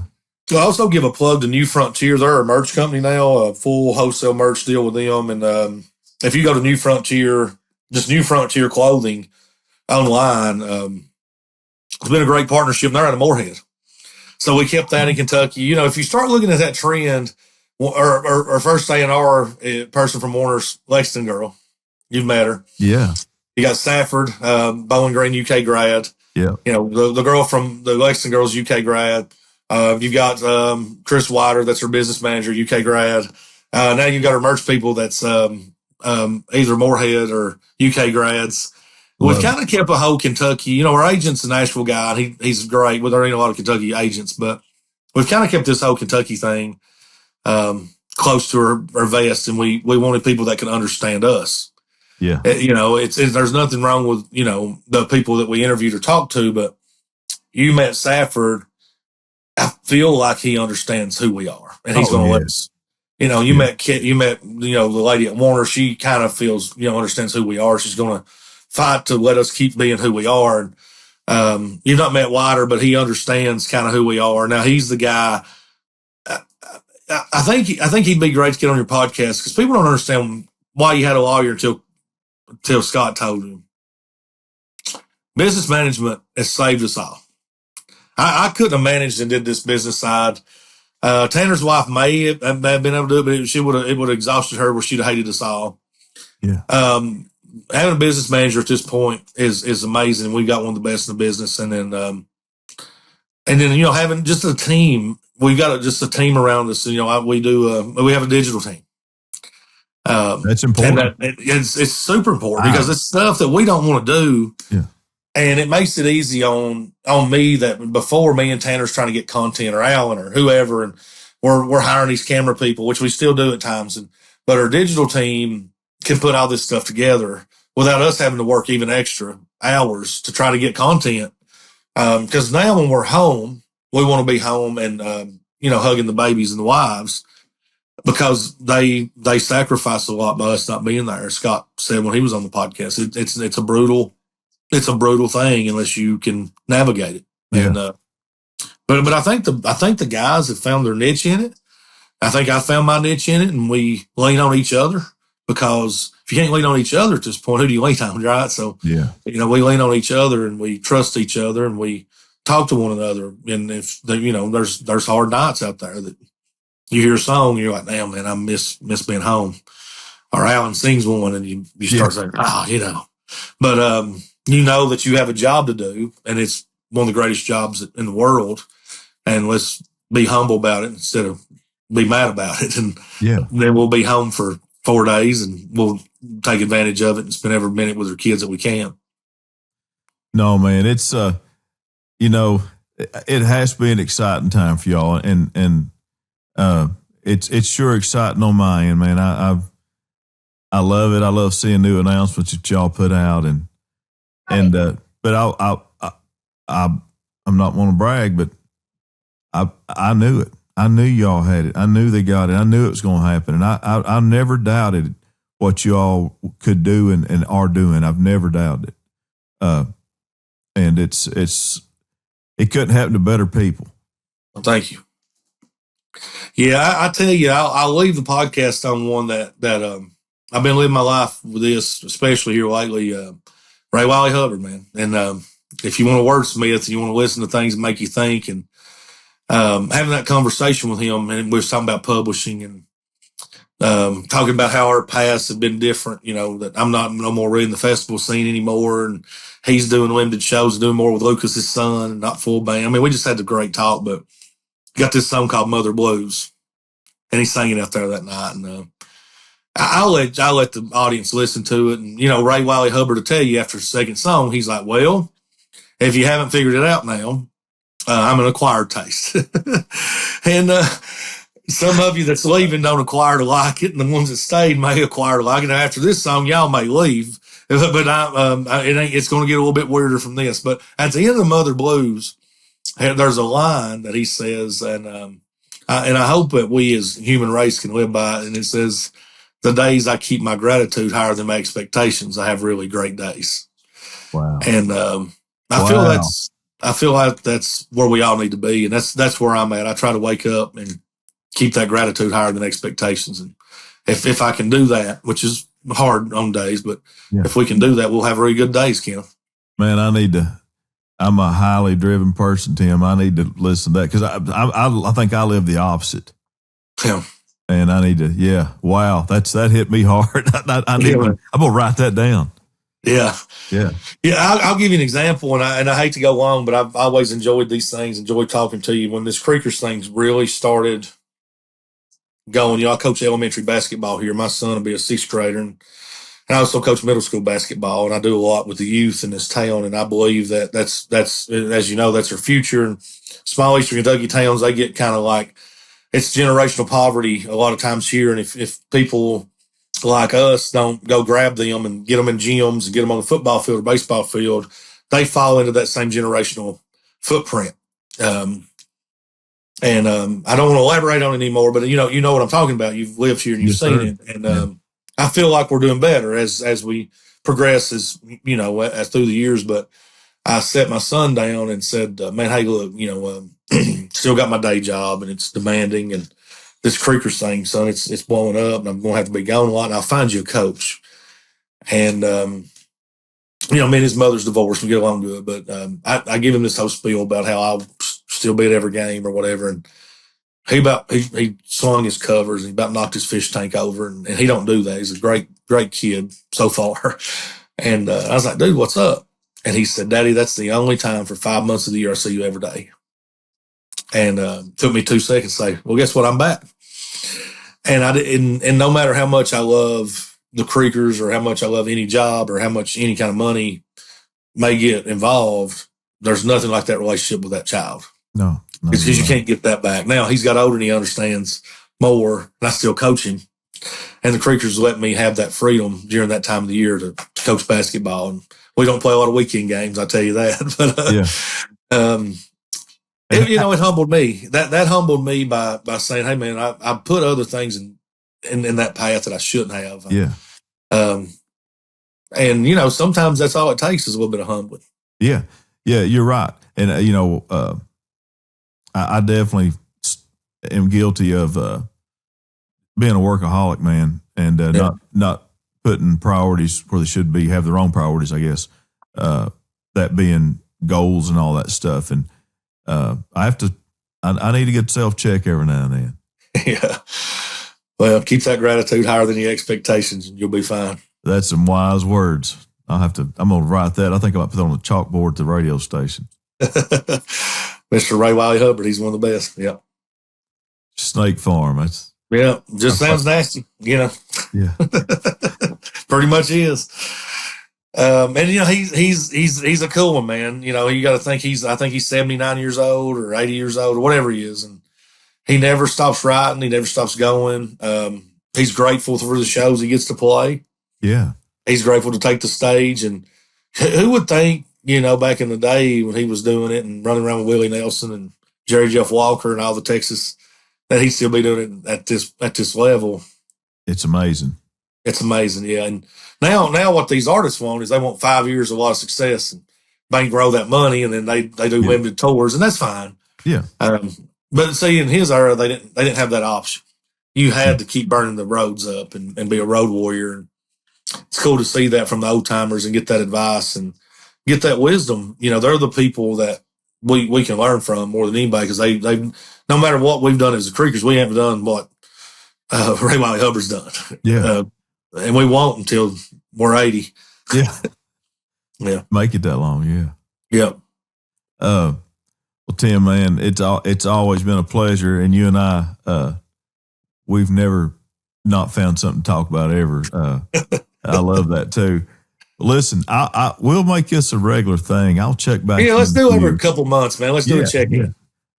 So I also give a plug to New Frontier. They're a merch company now, a full wholesale merch deal with them. And if you go to New Frontier, just New Frontier Clothing online, it's been a great partnership. They're out of Moorhead. So we kept that in Kentucky. If you start looking at that trend, or first A&R person from Warner's, Lexington girl, you've met her. Yeah. You got Safford, Bowling Green, UK grad. Yeah. The girl from the Lexington girls, UK grad. You've got Chris Wider, that's her business manager, UK grad. Now you've got her merch people that's either Moorhead or UK grads. We've kind of kept a whole Kentucky. Our agent's a Nashville guy, and he's great. Well, there ain't a lot of Kentucky agents, but we've kind of kept this whole Kentucky thing close to our vest, and we wanted people that can understand us. Yeah. There's nothing wrong with, the people that we interviewed or talked to, but you met Safford. I feel like he understands who we are, and he's going to let us. You met the lady at Warner. She kind of feels, understands who we are. She's going to fight to let us keep being who we are. And you've not met Wider, but he understands kind of who we are. Now he's the guy. I think he'd be great to get on your podcast, because people don't understand why you had a lawyer until Scott told him. Business management has saved us all. I couldn't have managed and did this business side. Tanner's wife may have been able to do it, but it would have exhausted her, where she'd have hated us all. Yeah. Having a business manager at this point is amazing. We've got one of the best in the business, and then having just a team. We've got just a team around us. We have a digital team. That's important. And it's super important, because it's stuff that we don't want to do. Yeah. And it makes it easy on me, that before me and Tanner's trying to get content, or Alan or whoever, and we're hiring these camera people, which we still do at times. But our digital team can put all this stuff together without us having to work even extra hours to try to get content. Because now when we're home, we want to be home and, hugging the babies and the wives, because they sacrifice a lot by us not being there. As Scott said when he was on the podcast, it's a brutal thing unless you can navigate it. Yeah. And, but I think the guys have found their niche in it. I think I found my niche in it, and we lean on each other, because if you can't lean on each other at this point, who do you lean on, right? So, yeah, we lean on each other, and we trust each other, and we talk to one another. And if there's hard nights out there that you hear a song, and you're like, damn, man, I miss being home. Or Alan sings one, and you start saying, but that you have a job to do, and it's one of the greatest jobs in the world. and let's be humble about it instead of be mad about it. And Yeah. then we'll be home for 4 days and we'll take advantage of it and spend every minute with our kids that we can. No, man, it's you know, it has to be an exciting time for y'all, and it's sure exciting on my end, man. I love it. I love seeing new announcements that y'all put out, but I'm not want to brag, but I knew it. I knew y'all had it. I knew they got it. I knew it was going to happen, and I never doubted what you all could do and are doing. I've never doubted it. And it couldn't happen to better people. Well, thank you. Yeah, I tell you, I'll leave the podcast on one that I've been living my life with this, especially here lately. Ray Wiley Hubbard, man, and if you want to wordsmith, you want to listen to things that make you think, and having that conversation with him, and we were talking about publishing and talking about how our paths have been different. You know, that I'm not no more reading the festival scene anymore, and he's doing limited shows, doing more with Lucas's son, and not full band. I mean, we just had a great talk, but got this song called Mother Blues, and he's singing out there that night, and I'll let the audience listen to it. And, you know, Ray Wiley Hubbard will tell you after the second song, he's like, well, if you haven't figured it out now, I'm an acquired taste. And some of you that's leaving don't acquire to like it, and the ones that stayed may acquire to like it. Now, after this song, y'all may leave, but it's going to get a little bit weirder from this. But at the end of Mother Blues, there's a line that he says, and I hope that we as human race can live by it. And it says, the days I keep my gratitude higher than my expectations, I have really great days. Wow. And I feel like that's where we all need to be. And that's where I'm at. I try to wake up and keep that gratitude higher than expectations. And if I can do that, which is hard on days, but if we can do that, we'll have really good days, Kim. Man, I'm a highly driven person, Tim. I need to listen to that because I think I live the opposite. Yeah. And I need to, wow, that hit me hard. I'm going to write that down. Yeah. Yeah. Yeah. I'll give you an example, and I hate to go long, but I've always enjoyed these things, enjoyed talking to you. When this Creekers things really started going, I coach elementary basketball here. My son will be a 6th grader, and I also coach middle school basketball, and I do a lot with the youth in this town. And I believe that that's, as you know, that's their future. And small Eastern Kentucky towns, they get kind of like, it's generational poverty a lot of times here. And if people like us don't go grab them and get them in gyms and get them on the football field or baseball field, they fall into that same generational footprint. I don't want to elaborate on it anymore, but you know what I'm talking about. You've lived here and you've seen it. And I feel like we're doing better as we progress, as through the years. But I set my son down and said, man, hey, look, still got my day job and it's demanding, and this Creekers thing, son, it's blowing up, and I'm going to have to be gone a lot, and I'll find you a coach. And, me and his mother's divorced and get along good, but I give him this whole spiel about how I'll still be at every game or whatever. And he swung his covers and he about knocked his fish tank over, and he don't do that. He's a great kid so far. And I was like, dude, what's up? And he said, Daddy, that's the only time for 5 months of the year I see you every day. And took me 2 seconds to say, well, guess what? I'm back. And no matter how much I love the Creekers or how much I love any job or how much any kind of money may get involved, there's nothing like that relationship with that child. No. Because you can't get that back. Now he's got older and he understands more, and I still coach him. And the Creekers let me have that freedom during that time of the year to coach basketball. And we don't play a lot of weekend games, I'll tell you that. But it humbled me. That humbled me by saying, hey man, I put other things in that path that I shouldn't have. Yeah. And sometimes that's all it takes is a little bit of humbling. Yeah. Yeah, you're right. And I definitely am guilty of being a workaholic, man, and not putting priorities where they should be, have the wrong priorities, I guess. That being goals and all that stuff. And I need to get self-check every now and then. Yeah. Well, keep that gratitude higher than your expectations and you'll be fine. That's some wise words. I'm going to write that. I think I might put it on the chalkboard at the radio station. Mr. Ray Wiley Hubbard. He's one of the best. Yeah. Snake Farm. Yeah. Just That's like, sounds nasty, you know. yeah. Pretty much is. And you know, he's a cool one, man. You know, you got to think I think he's 79 years old or 80 years old or whatever he is. And he never stops writing. He never stops going. He's grateful for the shows he gets to play. Yeah. He's grateful to take the stage. And who would think, you know, back in the day when he was doing it and running around with Willie Nelson and Jerry Jeff Walker and all the Texas, that he'd still be doing it at this level. It's amazing. It's amazing, yeah. And now what these artists want is they want 5 years of a lot of success and bankroll that money, and then they do limited tours, and that's fine. Yeah. But see, in his era, they didn't have that option. You had to keep burning the roads up and be a road warrior. And it's cool to see that from the old timers and get that advice and get that wisdom. You know, they're the people that we can learn from more than anybody, because they no matter what we've done as the Creekers, we haven't done what Ray Wiley Hubbard's done. Yeah. And we won't until we're 80. Yeah. Yeah. Make it that long. Yeah. Yeah. Well, Tim, man, it's always been a pleasure. And you and I, we've never not found something to talk about ever. I love that too. Listen, we'll make this a regular thing. I'll check back. Yeah, let's do it every couple months, man. Let's do a check-in. Yeah.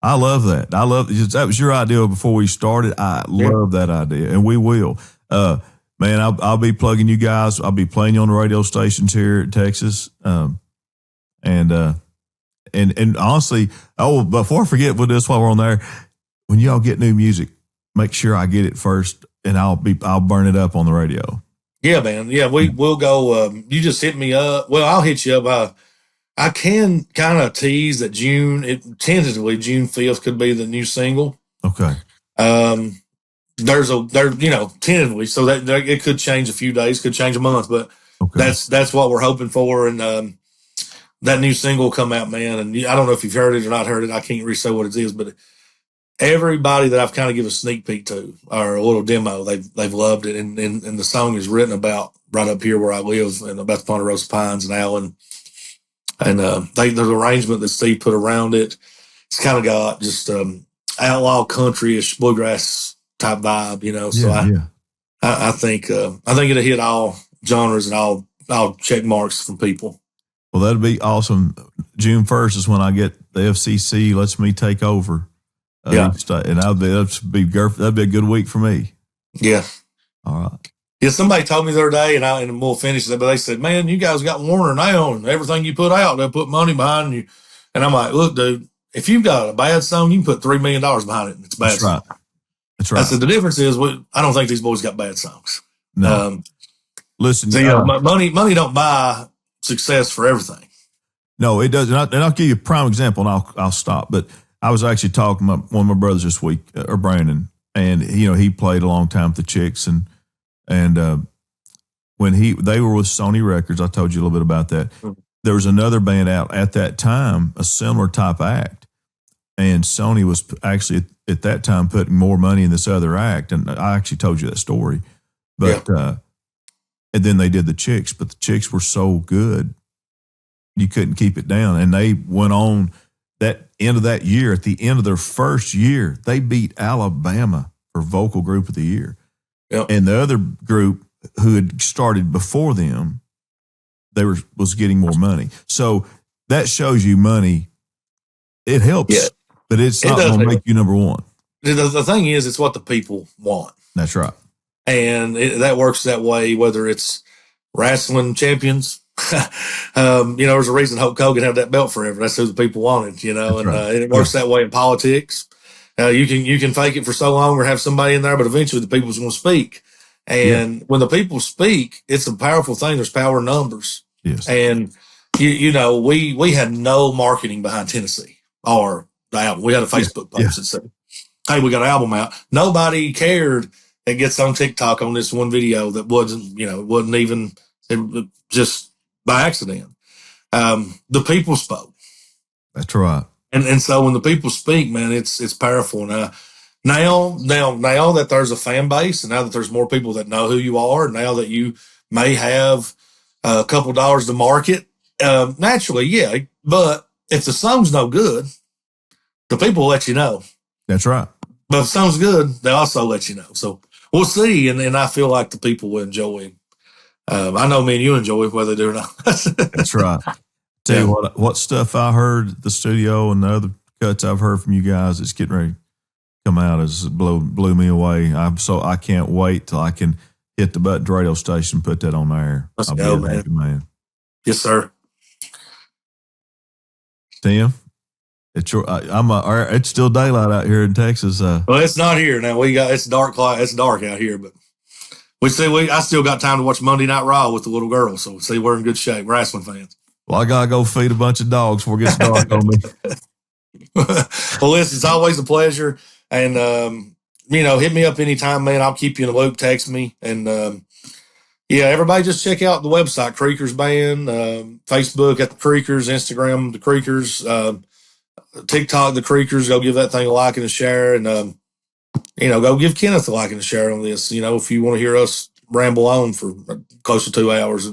I love that. That was your idea before we started. I love that idea, and we will. Man, I'll be plugging you guys. I'll be playing you on the radio stations here in Texas. And honestly, before I forget with this while we're on there, when y'all get new music, make sure I get it first, and I'll burn it up on the radio. Yeah, man. Yeah, we'll go. You just hit me up. Well, I'll hit you up. I can kind of tease that tentatively June 5th could be the new single. Okay. Tentatively, so that it could change a few days, could change a month, but that's what we're hoping for. And that new single will come out, man. And I don't know if you've heard it or not heard it. I can't really say what it is, but everybody that I've kind of given a sneak peek to or a little demo, they've loved it. And the song is written about right up here where I live, and about the Ponderosa Pines and Allen. And the arrangement that Steve put around it, it's kind of got just outlaw country-ish bluegrass type vibe, you know. So I think it'll hit all genres and all check marks from people. Well, that'd be awesome. June 1st is when I get the FCC lets me take over. And that'd be a good week for me. Yeah. All right. Yeah, somebody told me the other day, and we'll finish it, but they said, man, you guys got Warner now, and everything you put out, they'll put money behind you. And I'm like, look, dude, if you've got a bad song, you can put $3 million behind it, and it's a bad song. That's right. I said, the difference is, I don't think these boys got bad songs. No. Listen. Money don't buy success for everything. No, it doesn't. And I'll give you a prime example, and I'll stop. But I was actually talking to one of my brothers this week, or Brandon, and he played a long time with the Chicks, and when they were with Sony Records, I told you a little bit about that. Mm-hmm. There was another band out at that time, a similar type act, and Sony was actually at that time putting more money in this other act, and I actually told you that story. But and then they did the Chicks, but the Chicks were so good you couldn't keep it down, and they went on that end of that year. At the end of their first year, they beat Alabama for Vocal Group of the Year. Yep. And the other group who had started before them, was getting more money. So that shows you money. It helps, but it's not going to make you number one. The thing is, it's what the people want. That's right. And that works that way, whether it's wrestling champions. There's a reason Hulk Hogan had that belt forever. That's who the people wanted, and it works that way in politics. You can fake it for so long or have somebody in there, but eventually the people's going to speak. And when the people speak, it's a powerful thing. There's power in numbers. Yes. And we had no marketing behind Tennessee or the album. We had a Facebook post that said, "Hey, we got an album out." Nobody cared. It gets on TikTok on this one video that wasn't even just by accident. The people spoke. That's right. And so when the people speak, man, it's powerful. Now that there's a fan base, and now that there's more people that know who you are, and now that you may have a couple dollars to market, naturally, yeah. But if the song's no good, the people will let you know. That's right. But if it sounds good, they also let you know. So we'll see. And I feel like the people will enjoy. I know me and you enjoy it, whether they do or not. That's right. Tell you what stuff I heard at the studio and the other cuts I've heard from you guys, it's getting ready to come out, is blew me away. I can't wait till I can hit the button radio station and put that on the air. Let's go, man. Man. Yes, sir. Tim, it's still daylight out here in Texas. Well, it's not here now. It's dark out here, but I still got time to watch Monday Night Raw with the little girl. So see, we're in good shape. Wrestling fans. Well, I gotta go feed a bunch of dogs before it gets dark on me. Well, listen, it's always a pleasure. And, hit me up anytime, man. I'll keep you in the loop. Text me. And, everybody just check out the website, Creekers Band, Facebook at the Creekers, Instagram, the Creekers, TikTok, the Creekers. Go give that thing a like and a share. And, go give Kenneth a like and a share on this. If you want to hear us ramble on for close to 2 hours,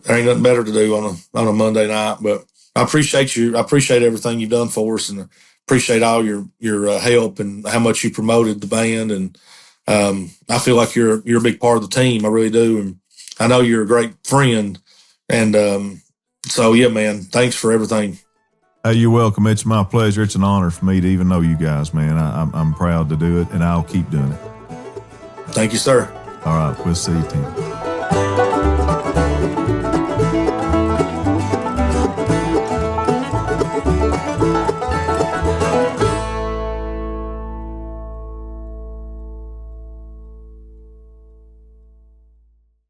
there ain't nothing better to do on a Monday night. But I appreciate you. I appreciate everything you've done for us, and appreciate all your help and how much you promoted the band. And I feel like you're a big part of the team. I really do, and I know you're a great friend. And so yeah, man, thanks for everything. Hey, you're welcome. It's my pleasure. It's an honor for me to even know you guys, man. I'm proud to do it, and I'll keep doing it. Thank you, sir. All right, we'll see you, Tim.